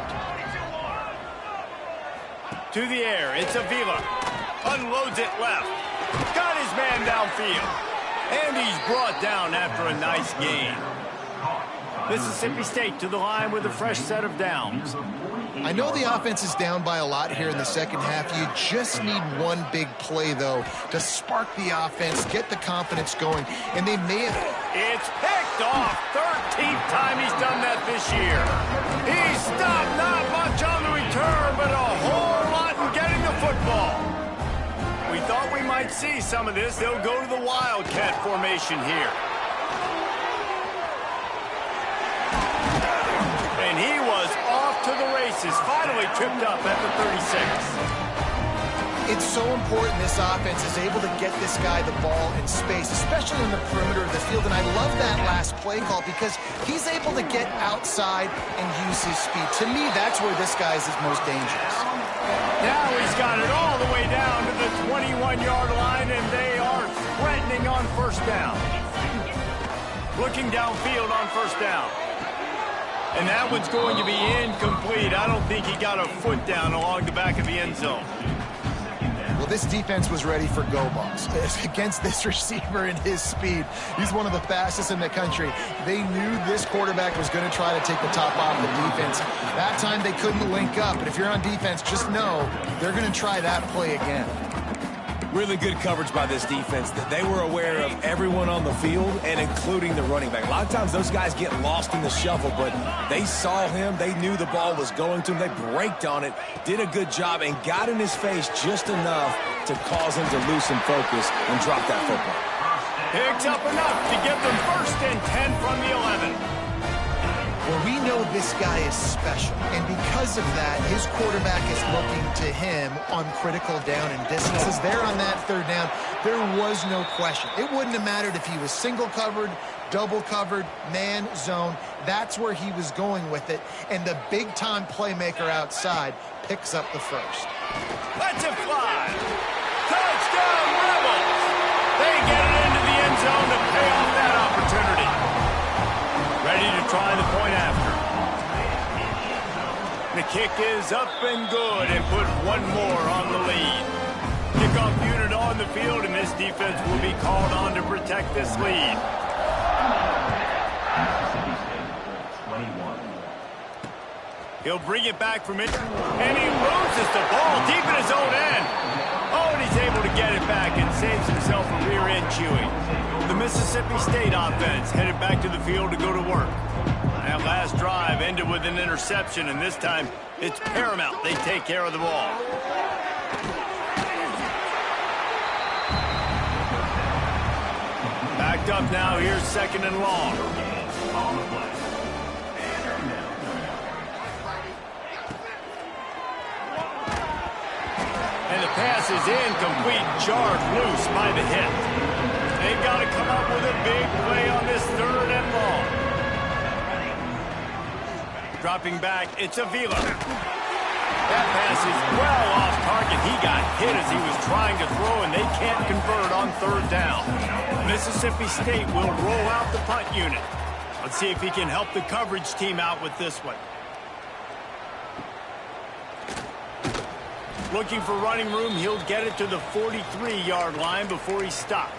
To the air, it's Avila. Unloads it left. Got his man downfield. And he's brought down after a nice gain. Mississippi State to the line with a fresh set of downs. I know the offense is down by a lot here in the second half. You just need one big play, though, to spark the offense, get the confidence going, and they may have... It's picked off. 13th time he's done that this year. He stopped not much on the return, but a whole lot in getting the football. We thought we might see some of this. They'll go to the Wildcat formation here. And he was off to the races, finally tripped up at the 36. It's so important this offense is able to get this guy the ball in space, especially in the perimeter of the field. And I love that last play call because he's able to get outside and use his speed. To me, that's where this guy is his most dangerous. Now he's got it all the way down to the 21-yard line, and they are threatening on first down. Looking downfield on first down. And that one's going to be incomplete. I don't think he got a foot down along the back of the end zone. Well, this defense was ready for go balls against this receiver and his speed. He's one of the fastest in the country. They knew this quarterback was going to try to take the top off the defense. That time they couldn't link up. But if you're on defense, just know they're going to try that play again. Really good coverage by this defense. They were aware of everyone on the field and including the running back. A lot of times those guys get lost in the shuffle, but they saw him. They knew the ball was going to him. They braked on it, did a good job, and got in his face just enough to cause him to lose some focus and drop that football. Picks up enough to give them 1st and 10 from the 11. Well, we know this guy is special, and because of that, his quarterback is looking to him on critical down and distances. There on that 3rd down, there was no question. It wouldn't have mattered if he was single covered, double covered, man, zone. That's where he was going with it, and the big-time playmaker outside picks up the 1st. Let's it fly. Touchdown, Rebels. They get it into the end zone to pay off that opportunity. Ready to try the point after. The kick is up and good and put one more on the lead. Kickoff unit on the field, and this defense will be called on to protect this lead. He'll bring it back from it, and he loses the ball deep in his own end. Oh, and he's able to get it back and saves himself a rear end chewing. The Mississippi State offense headed back to the field to go to work. That last drive ended with an interception, and this time it's paramount they take care of the ball. Backed up now, here's 2nd and long. And the pass is incomplete, jarred loose by the hit. They've got to come up with a big play on this 3rd and long. Dropping back, it's Avila. That pass is well off target. He got hit as he was trying to throw, and they can't convert on 3rd down. Mississippi State will roll out the punt unit. Let's see if he can help the coverage team out with this one. Looking for running room, he'll get it to the 43-yard line before he stopped.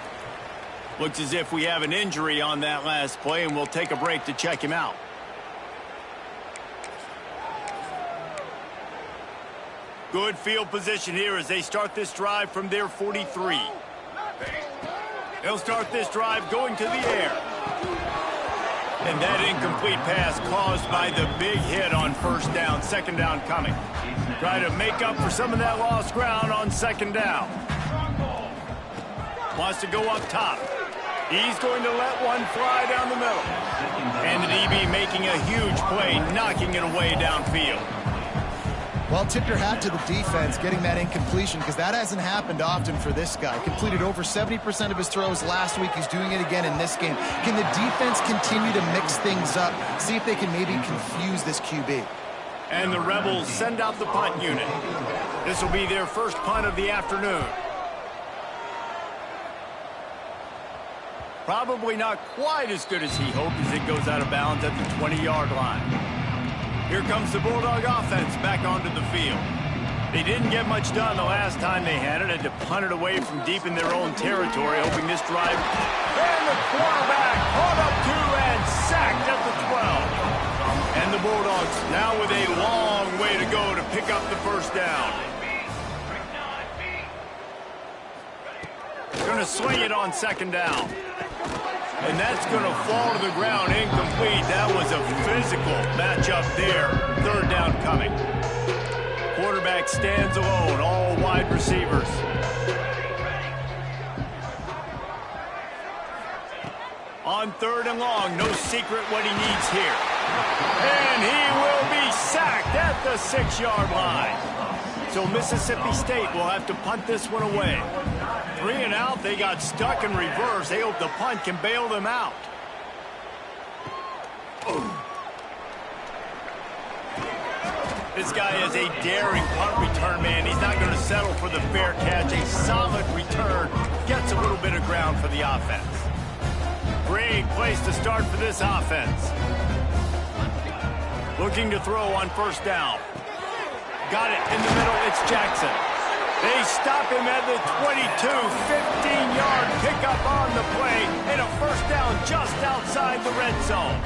Looks as if we have an injury on that last play, and we'll take a break to check him out. Good field position here as they start this drive from their 43. They'll start this drive going to the air. And that incomplete pass caused by the big hit on 1st down, 2nd down coming. Try to make up for some of that lost ground on 2nd down. Wants to go up top. He's going to let one fly down the middle. And the DB making a huge play, knocking it away downfield. Well, tip your hat to the defense getting that incompletion, because that hasn't happened often for this guy. Completed over 70% of his throws last week. He's doing it again in this game. Can the defense continue to mix things up, see if they can maybe confuse this QB? And the Rebels send out the punt unit. This will be their first punt of the afternoon. Probably not quite as good as he hoped as it goes out of bounds at the 20-yard line. Here comes the Bulldog offense back onto the field. They didn't get much done the last time they had it. Had to punt it away from deep in their own territory, hoping this drive. And the quarterback caught up to and sacked at the 12. And the Bulldogs now with a long way to go to pick up the first down. Going to swing it on second down. And that's going to fall to the ground incomplete. That was a physical matchup there. Third down coming. Quarterback stands alone, all wide receivers. On third and long, no secret what he needs here. And he will be sacked at the 6-yard line. So Mississippi State will have to punt this one away. 3 and out, they got stuck in reverse. They hope the punt can bail them out. This guy is a daring punt return man. He's not going to settle for the fair catch. A solid return gets a little bit of ground for the offense. Great place to start for this offense. Looking to throw on first down. Got it in the middle. It's Jackson. They stop him at the 22, 15-yard pickup on the play, and a first down just outside the red zone.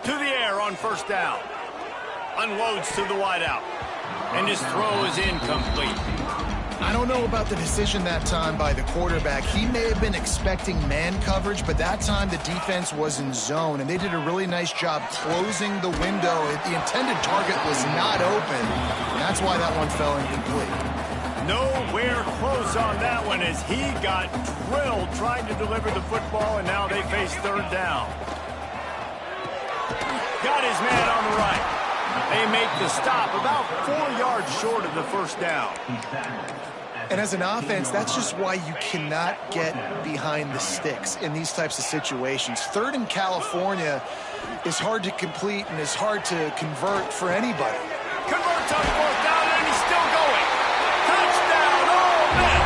To the air on first down. Unloads to the wideout. And his throw is incomplete. I don't know about the decision that time by the quarterback. He may have been expecting man coverage, but that time the defense was in zone, and they did a really nice job closing the window. The intended target was not open, and that's why that one fell incomplete. Nowhere close on that one as he got drilled trying to deliver the football, and now they face third down. Got his man on the right. They make the stop about 4 yards short of the first down. And as an offense, that's just why you cannot get behind the sticks in these types of situations. Third in California is hard to complete and is hard to convert for anybody. Converts on fourth down, and he's still going. Touchdown, Ole Miss!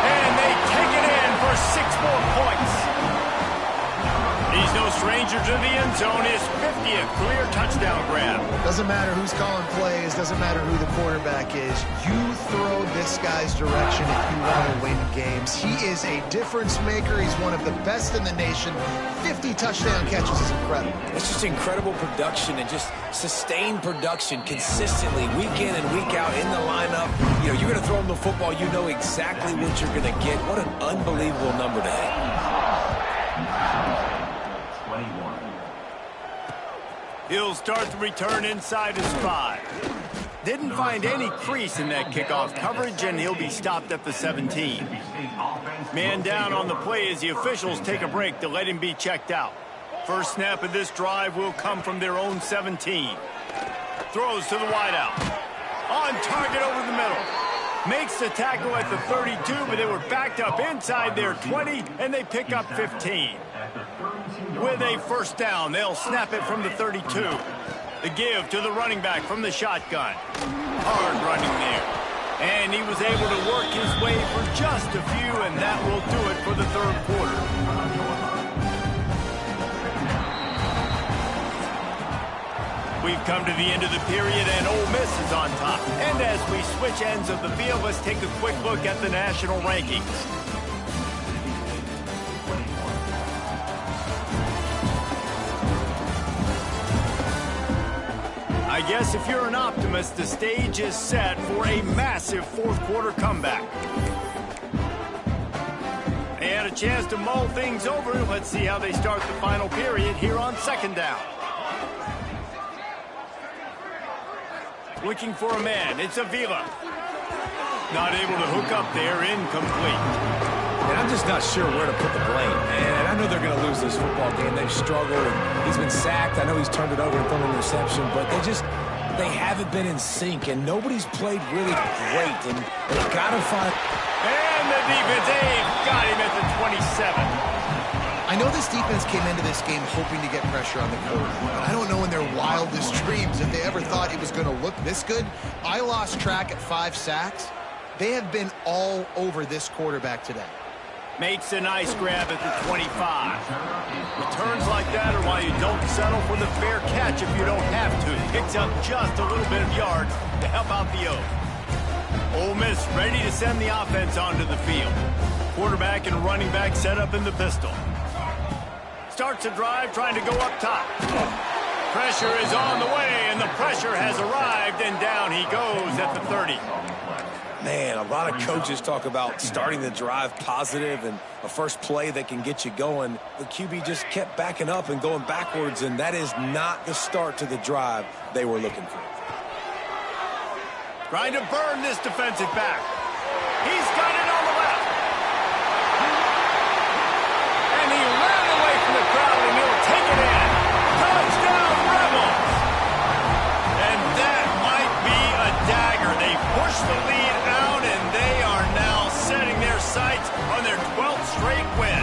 And they take it in for 6 more points. He's no stranger to the end zone. His 50th career touchdown grab. Doesn't matter who's calling plays. Doesn't matter who the quarterback is. You throw this guy's direction if you want to win games. He is a difference maker. He's one of the best in the nation. 50 touchdown catches is incredible. It's just incredible production and just sustained production consistently week in and week out in the lineup. You know, you're going to throw him the football. You know exactly what you're going to get. What an unbelievable number to hit. He'll start the return inside his 5. Didn't find any crease in that kickoff coverage, and he'll be stopped at the 17. Man down on the play as the officials take a break to let him be checked out. First snap of this drive will come from their own 17. Throws to the wideout. On target over the middle. Makes the tackle at the 32, but they were backed up inside their 20, and they pick up 15. With a first down, they'll snap it from the 32. The give to the running back from the shotgun. Hard running there. And he was able to work his way for just a few, and that will do it for the third quarter. We've come to the end of the period, and Ole Miss is on top. And as we switch ends of the field, let's take a quick look at the national rankings. I guess if you're an optimist, the stage is set for a massive fourth quarter comeback. They had a chance to mull things over. Let's see how they start the final period here on second down. Looking for a man. It's Avila. Not able to hook up there, incomplete. And I'm just not sure where to put the blame. And I know they're going to lose this football game. They've struggled, and he's been sacked. I know he's turned it over and thrown an interception, but they haven't been in sync, and nobody's played really great. And they've got to find... And the defense, got him at the 27. I know this defense came into this game hoping to get pressure on the quarterback, but I don't know in their wildest dreams if they ever thought it was going to look this good. I lost track at 5 sacks. They have been all over this quarterback today. Makes a nice grab at the 25. Returns like that are why you don't settle for the fair catch if you don't have to. Picks up just a little bit of yards to help out the O's. Ole Miss ready to send the offense onto the field. Quarterback and running back set up in the pistol. Starts a drive trying to go up top. Pressure is on the way, and the pressure has arrived, and down he goes at the 30. Man, a lot of coaches talk about starting the drive positive and a first play that can get you going. The QB just kept backing up and going backwards, and that is not the start to the drive they were looking for. Trying to burn this defensive back. He's got it on the left. And he ran away from the crowd, and he'll take it in. Touchdown, Rebels! And that might be a dagger. They push the lead out, and they are now setting their sights on their 12th straight win.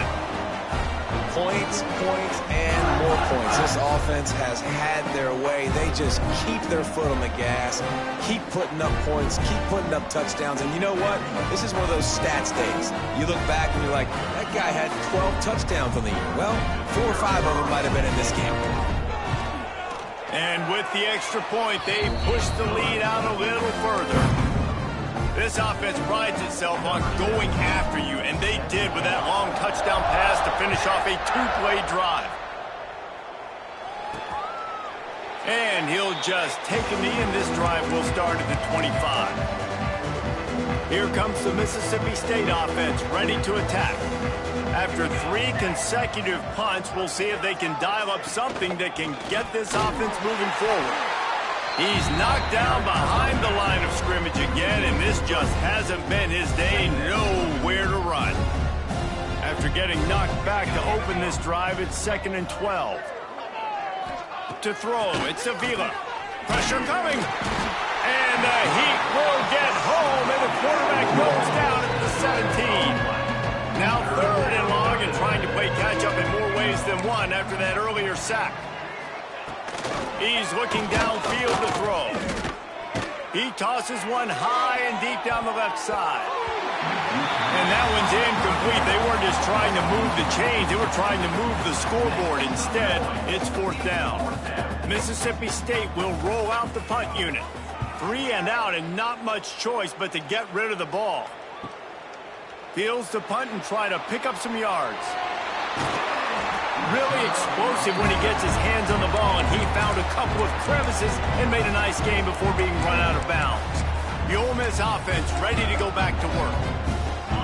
Points, and more points. This offense has had their way. They just keep their foot on the gas, keep putting up points, keep putting up touchdowns. And you know what? This is one of those stats days. You look back and you're like, that guy had 12 touchdowns on the year. Well, 4 or 5 of them might have been in this game. And with the extra point, they push the lead out a little further. This offense prides itself on going after you, and they did with that long touchdown pass to finish off a 2-play drive. And he'll just take a knee, and this drive will start at the 25. Here comes the Mississippi State offense, ready to attack. After 3 consecutive punts, we'll see if they can dial up something that can get this offense moving forward. He's knocked down behind the line of scrimmage again, and this just hasn't been his day. Nowhere to run. After getting knocked back to open this drive, it's 2nd and 12. To throw, it's Avila. Pressure coming. And the Heat will get home, and the quarterback goes down at the 17. Now 3rd and long, and trying to play catch-up in more ways than one after that earlier sack. He's looking downfield to throw. He tosses one high and deep down the left side. And that one's incomplete. They weren't just trying to move the chains. They were trying to move the scoreboard. Instead, it's 4th down. Mississippi State will roll out the punt unit. 3 and out, and not much choice but to get rid of the ball. Fields to punt and try to pick up some yards. Really explosive when he gets his hands on the ball, and he found a couple of crevices and made a nice game before being run out of bounds. The Ole Miss offense ready to go back to work.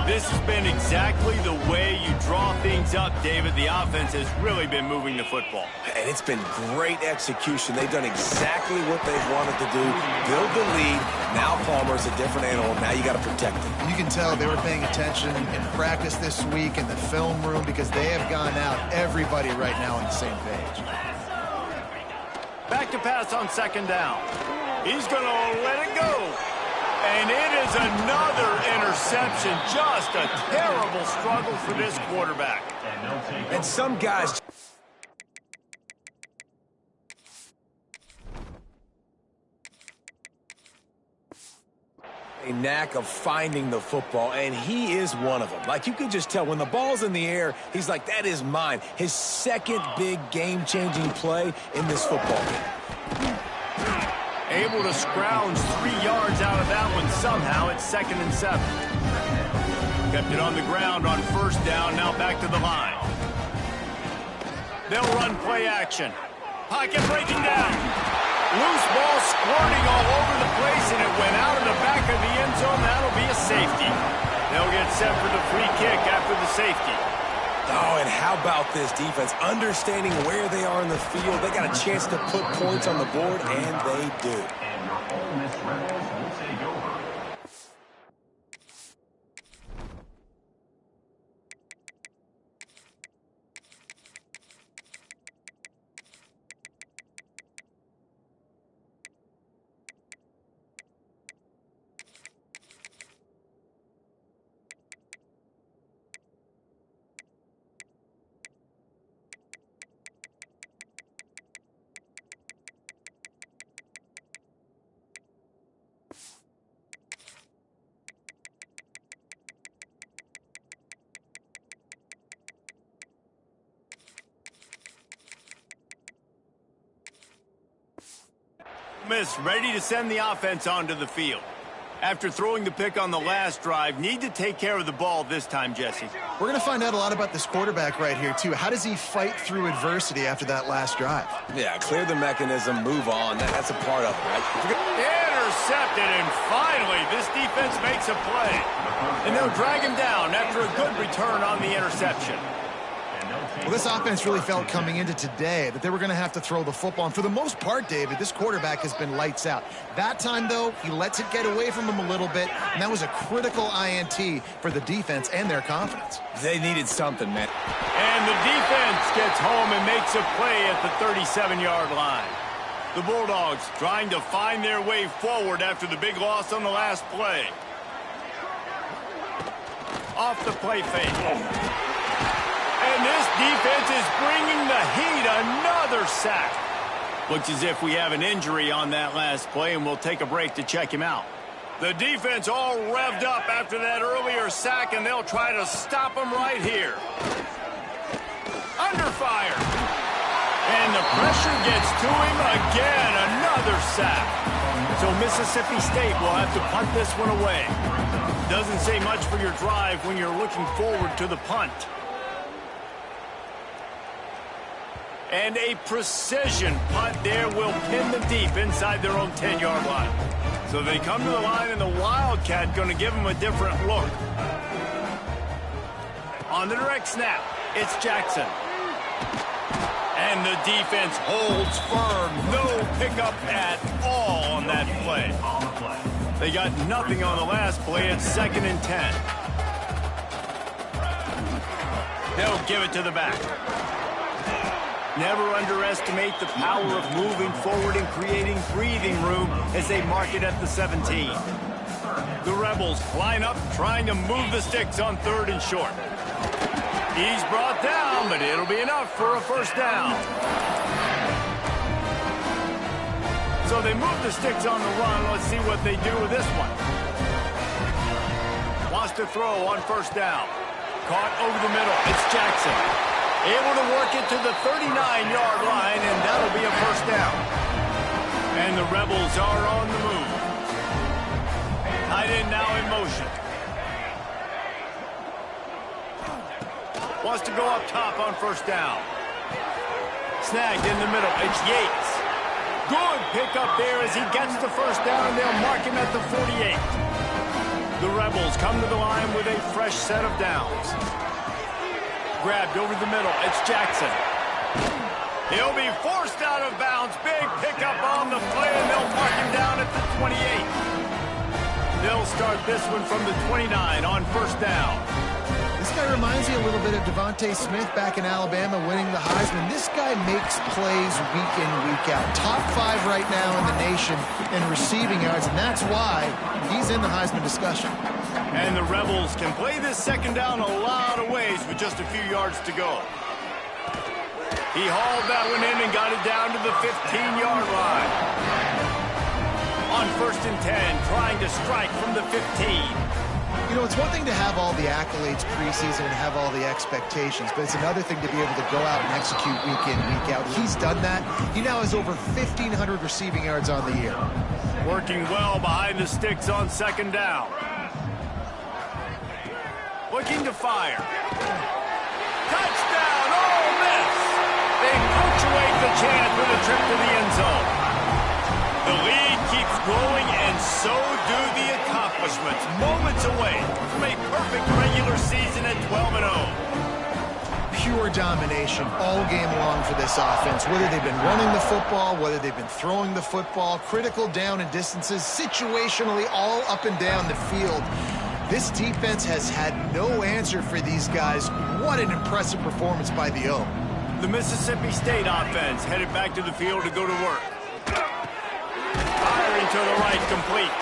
This has been exactly the way you draw things up, David. The offense has really been moving the football. And it's been great execution. They've done exactly what they've wanted to do. Build the lead. Now Palmer's a different animal. Now you got to protect him. You can tell they were paying attention in practice this week in the film room because they have gone out, everybody right now on the same page. Back to pass on 2nd down. He's going to let it go. And it is another interception. Just a terrible struggle for this quarterback. And some guys... a knack of finding the football, and he is one of them. Like, you can just tell when the ball's in the air, he's like, that is mine. His 2nd big game-changing play in this football game. Able to scrounge 3 yards out of that one somehow. It's 2nd and 7. Kept it on the ground on 1st down. Now back to the line. They'll run play action. Pocket breaking down. Loose ball squirting all over the place, and it went out of the back of the end zone. That'll be a safety. They'll get set for the free kick after the safety. Oh, and how about this defense? Understanding where they are in the field. They got a chance to put points on the board, and they do. Miss ready to send the offense onto the field. After throwing the pick on the last drive, need to take care of the ball this time, Jesse. We're going to find out a lot about this quarterback right here, too. How does he fight through adversity after that last drive? Yeah, clear the mechanism, move on. That's a part of it, right? Intercepted, and finally, this defense makes a play. And they'll drag him down after a good return on the interception. Well, this offense really felt coming into today that they were going to have to throw the football. And for the most part, David, this quarterback has been lights out. That time, though, he lets it get away from him a little bit, and that was a critical INT for the defense and their confidence. They needed something, man. And the defense gets home and makes a play at the 37-yard line. The Bulldogs trying to find their way forward after the big loss on the last play. Off the play fake. And this defense is bringing the heat. Another sack. Looks as if we have an injury on that last play, and we'll take a break to check him out. The defense all revved up after that earlier sack, and they'll try to stop him right here. Under fire. And the pressure gets to him again. Another sack. So Mississippi State will have to punt this one away. Doesn't say much for your drive when you're looking forward to the punt. And a precision punt there will pin them deep inside their own 10-yard line. So they come to the line, and the Wildcat going to give them a different look. On the direct snap, it's Jackson. And the defense holds firm. No pickup at all on that play. They got nothing on the last play. It's 2nd and 10. They'll give it to the back. Never underestimate the power of moving forward and creating breathing room as they mark it at the 17. The Rebels line up trying to move the sticks on 3rd and short. He's brought down, but it'll be enough for a first down. So they move the sticks on the run. Let's see what they do with this one. Wants to throw on 1st down. Caught over the middle. It's Jackson. Able to work it to the 39-yard line, and that'll be a first down. And the Rebels are on the move. Tight end now in motion. Wants to go up top on 1st down. Snagged in the middle. It's Yates. Good pickup there as he gets the first down, and they'll mark him at the 48. The Rebels come to the line with a fresh set of downs. Grabbed over the middle. It's Jackson. He'll be forced out of bounds. Big pickup on the play, and they'll mark him down at the 28. They'll start this one from the 29 on 1st down. This guy reminds me a little bit of Devontae Smith back in Alabama winning the Heisman. This guy makes plays week in, week out. Top 5 right now in the nation in receiving yards, and that's why he's in the Heisman discussion. And the Rebels can play this 2nd down a lot of ways with just a few yards to go. He hauled that one in and got it down to the 15-yard line. On 1st and 10, trying to strike from the 15. You know, it's one thing to have all the accolades preseason and have all the expectations, but it's another thing to be able to go out and execute week in, week out. He's done that. He now has over 1,500 receiving yards on the year. Working well behind the sticks on 2nd down. Looking to fire. Touchdown, Ole Miss! They punctuate the chance with a trip to the end zone. The lead keeps growing, and so do the accomplishments. Moments away from a perfect regular season at 12-0. Pure domination all game long for this offense. Whether they've been running the football, whether they've been throwing the football, critical down and distances, situationally all up and down the field. This defense has had no answer for these guys. What an impressive performance by the O. The Mississippi State offense headed back to the field to go to work. Firing to the right, complete.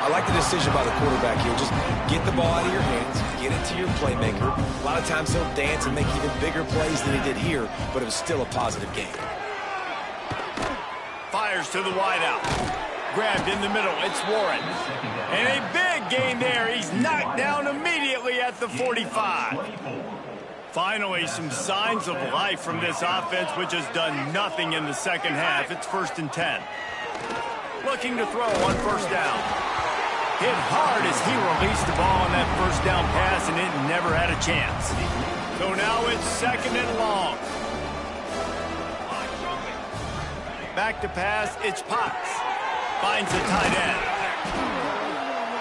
I like the decision by the quarterback here. Just get the ball out of your hands, get it to your playmaker. A lot of times he'll dance and make even bigger plays than he did here, but it was still a positive game. Fires to the wideout. Grabbed in the middle. It's Warren. And a big gain there. He's knocked down immediately at the 45. Finally, some signs of life from this offense, which has done nothing in the 2nd half. It's 1st and 10. Looking to throw on first down. Hit hard as he released the ball on that first down pass, and it never had a chance. So now it's 2nd and long. Back to pass, it's Potts. Finds the tight end.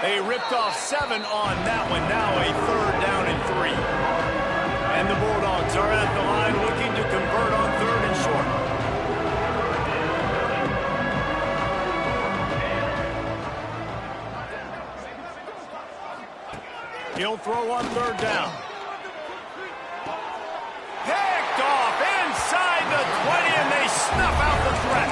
They ripped off 7 on that one. Now a 3rd down and 3. And the Bulldogs are at the line looking to convert on 3rd and short. He'll throw on 3rd down. Picked off inside the 20, and they snuff out the threat.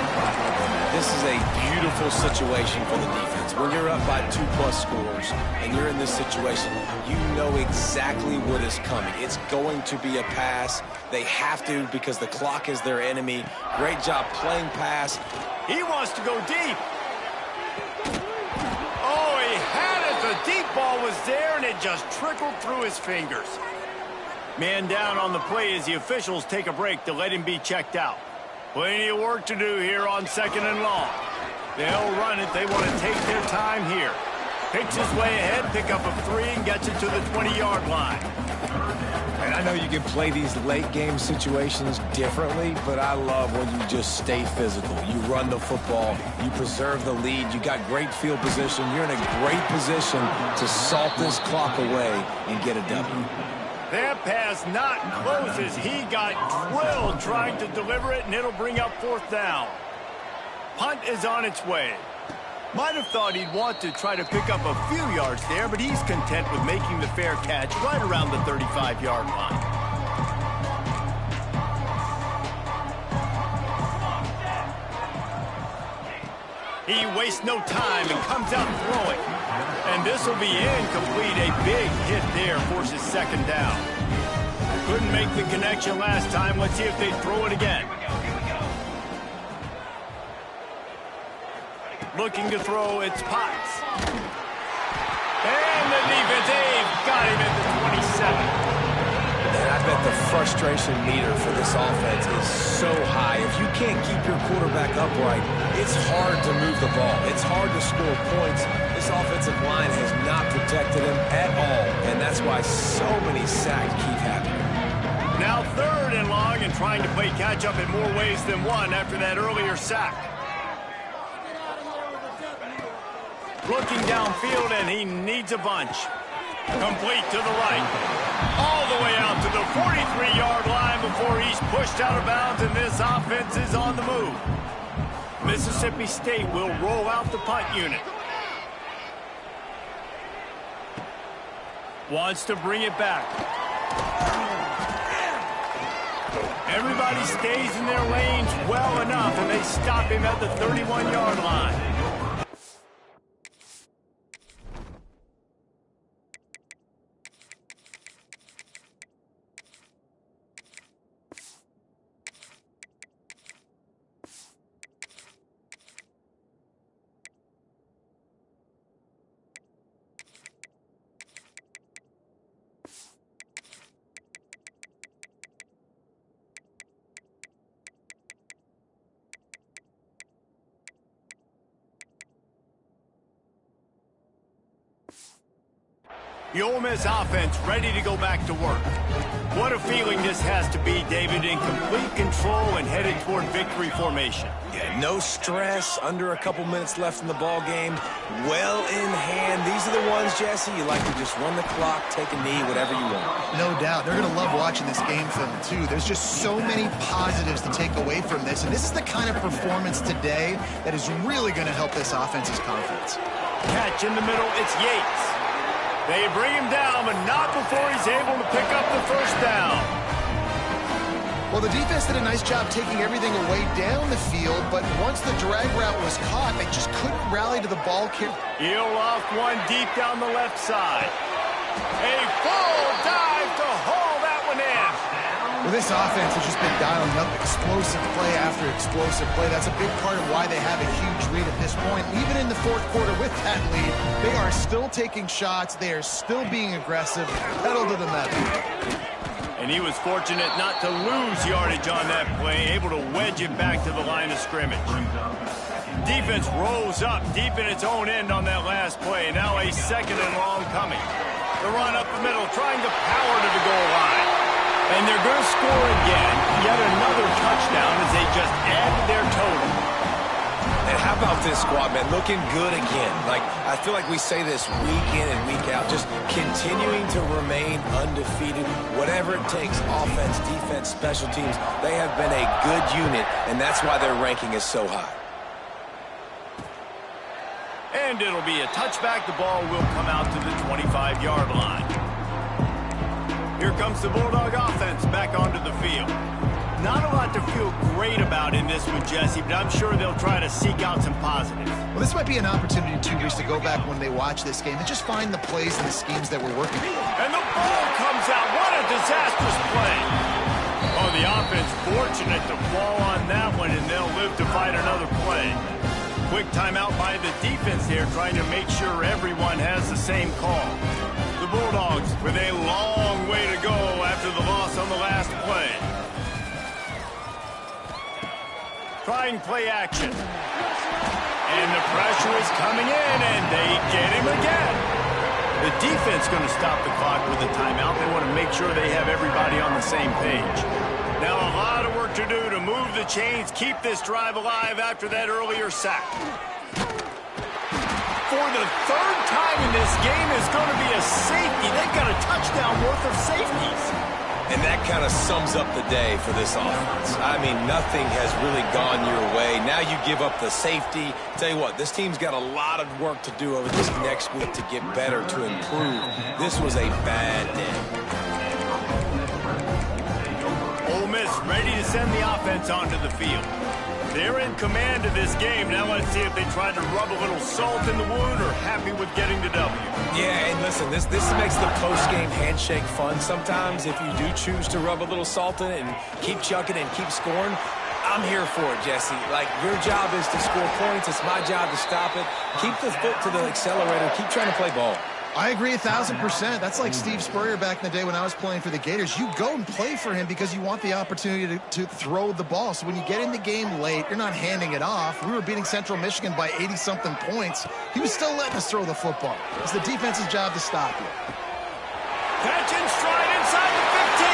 This is a beautiful situation for the defense. When you're up by 2+ scores and you're in this situation, you know exactly what is coming. It's going to be a pass. They have to because the clock is their enemy. Great job playing pass. He wants to go deep. Oh, he had it. The deep ball was there, and it just trickled through his fingers. Man down on the play as the officials take a break to let him be checked out. Plenty of work to do here on 2nd and long. They'll run it. They want to take their time here. Picks his way ahead, pick up a 3, and gets it to the 20-yard line. And I know you can play these late-game situations differently, but I love when you just stay physical. You run the football. You preserve the lead. You got great field position. You're in a great position to salt this clock away and get a W. That pass not close as he got drilled trying to deliver it, and it'll bring up 4th down. Punt is on its way. Might have thought he'd want to try to pick up a few yards there, but he's content with making the fair catch right around the 35-yard line. He wastes no time and comes out throwing. And this will be incomplete. A big hit there forces 2nd down. Couldn't make the connection last time. Let's see if they throw it again. Looking to throw, it's Potts. And the defense, they've got him at the 27. And I bet the frustration meter for this offense is so high. If you can't keep your quarterback upright, it's hard to move the ball. It's hard to score points. This offensive line has not protected him at all, and that's why so many sacks keep happening. Now 3rd and long, and trying to play catch-up in more ways than one after that earlier sack. Looking downfield, and he needs a bunch. Complete to the right. All the way out to the 43-yard line before he's pushed out of bounds, and this offense is on the move. Mississippi State will roll out the punt unit. Wants to bring it back. Everybody stays in their lanes well enough, and they stop him at the 31-yard line. The Ole Miss offense ready to go back to work. What a feeling this has to be, David, in complete control and headed toward victory formation. Yeah, no stress, under a couple minutes left in the ball game, well in hand. These are the ones, Jesse, you like to just run the clock, take a knee, whatever you want. No doubt. They're going to love watching this game film, too. There's just so many positives to take away from this, and this is the kind of performance today that is really going to help this offense's confidence. Catch in the middle, it's Yates. They bring him down, but not before he's able to pick up the first down. Well, the defense did a nice job taking everything away down the field, but once the drag route was caught, they just couldn't rally to the ball carrier. He'll off one deep down the left side. A full dive to haul that one in. Well, this offense has just been dialing up explosive play after explosive play. That's a big part of why they have a huge lead at this point. Even in the 4th quarter with that lead, they are still taking shots. They are still being aggressive, pedal to the metal. And he was fortunate not to lose yardage on that play, able to wedge it back to the line of scrimmage. defense rose up deep in its own end on that last play. Now a second and long coming. The run up the middle, trying to power to the goal line. And they're going to score again. Yet another touchdown as they just added their total. And how about this squad, man? Looking good again. Like, I feel like we say this week in and week out. Just continuing to remain undefeated. Whatever it takes, offense, defense, special teams. They have been a good unit, and that's why their ranking is so high. And it'll be a touchback. The ball will come out to the 25-yard line. Here comes the Bulldog offense back onto the field. Not a lot to feel great about in this one, Jesse, but I'm sure they'll try to seek out some positives. Well, this might be an opportunity, too, Reese, to go back when they watch this game and just find the plays and the schemes that we're working. And the ball comes out. What a disastrous play. Oh, the offense fortunate to fall on that one, and they'll live to fight another play. Quick timeout by the defense here, trying to make sure everyone has the same call. The Bulldogs with a long way to go after the loss on the last play. Trying play action. And the pressure is coming in, and they get him again. The defense going to stop the clock with a timeout. They want to make sure they have everybody on the same page. Now a lot of work to do to move the chains, keep this drive alive after that earlier sack. For the third time in this game is going to be a safety. They've got a touchdown worth of safeties. And that kind of sums up the day for this offense. I mean, nothing has really gone your way. Now you give up the safety. Tell you what, this team's got a lot of work to do over this next week to get better, to improve. This was a bad day. Ole Miss ready to send the offense onto the field. They're in command of this game. Now let's see if they try to rub a little salt in the wound or happy with getting the W. Yeah, and listen, this makes the post-game handshake fun sometimes. If you do choose to rub a little salt in it and keep chucking and keep scoring, I'm here for it, Jesse. Like, your job is to score points. It's my job to stop it. Keep the foot to the accelerator. Keep trying to play ball. I agree 1,000%. That's like Steve Spurrier back in the day when I was playing for the Gators. You go and play for him because you want the opportunity to throw the ball. So when you get in the game late, you're not handing it off. We were beating Central Michigan by 80-something points. He was still letting us throw the football. It's the defense's job to stop you. Catch and stride inside the 15.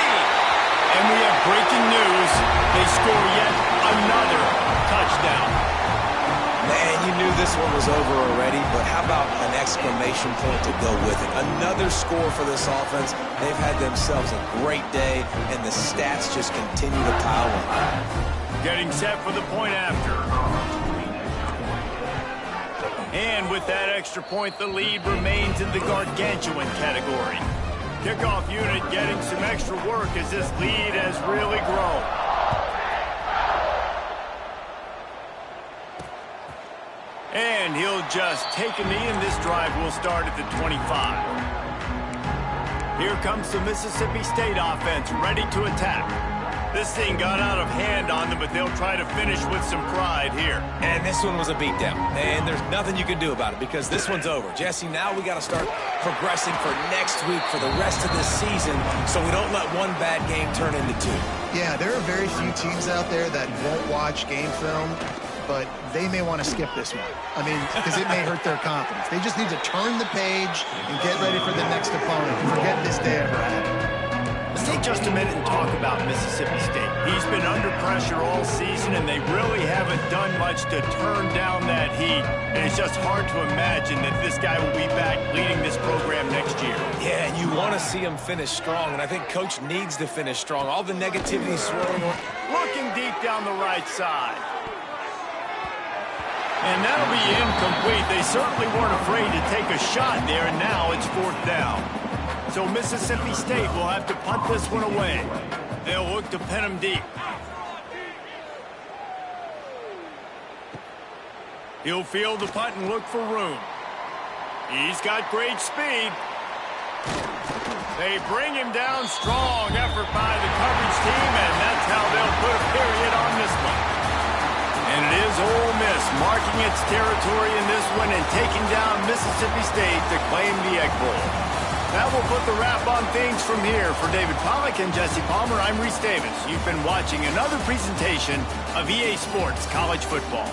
And we have breaking news. They score yet another touchdown. Man, you knew this one was over already, but how about an exclamation point to go with it? Another score for this offense. They've had themselves a great day, and the stats just continue to pile on. Getting set for the point after. And with that extra point, the lead remains in the gargantuan category. Kickoff unit getting some extra work as this lead has really grown. And he'll just take a knee, and this drive will start at the 25. Here comes the Mississippi State offense, ready to attack. This thing got out of hand on them, but they'll try to finish with some pride here. And this one was a beatdown. And there's nothing you can do about it because this one's over. Jesse, now we got to start progressing for next week, for the rest of this season, so we don't let one bad game turn into two. Yeah, there are very few teams out there that won't watch game film, but they may want to skip this one. I mean, because it may hurt their confidence. They just need to turn the page and get ready for the next opponent. Forget this day ever happened. Let's take just a minute and talk about Mississippi State. He's been under pressure all season, and they really haven't done much to turn down that heat. And it's just hard to imagine that this guy will be back leading this program next year. Yeah, and you want to see him finish strong, and I think Coach needs to finish strong. All the negativity swirling on. Looking deep down the right side. And that'll be incomplete. They certainly weren't afraid to take a shot there, and now it's fourth down. So Mississippi State will have to punt this one away. They'll look to pin him deep. He'll field the punt and look for room. He's got great speed. They bring him down. Strong effort by the coverage team, and that's how they'll put a period on this one. And it is Ole Miss marking its territory in this one and taking down Mississippi State to claim the Egg Bowl. That will put the wrap on things from here. For David Pollack and Jesse Palmer, I'm Reese Davis. You've been watching another presentation of EA Sports College Football.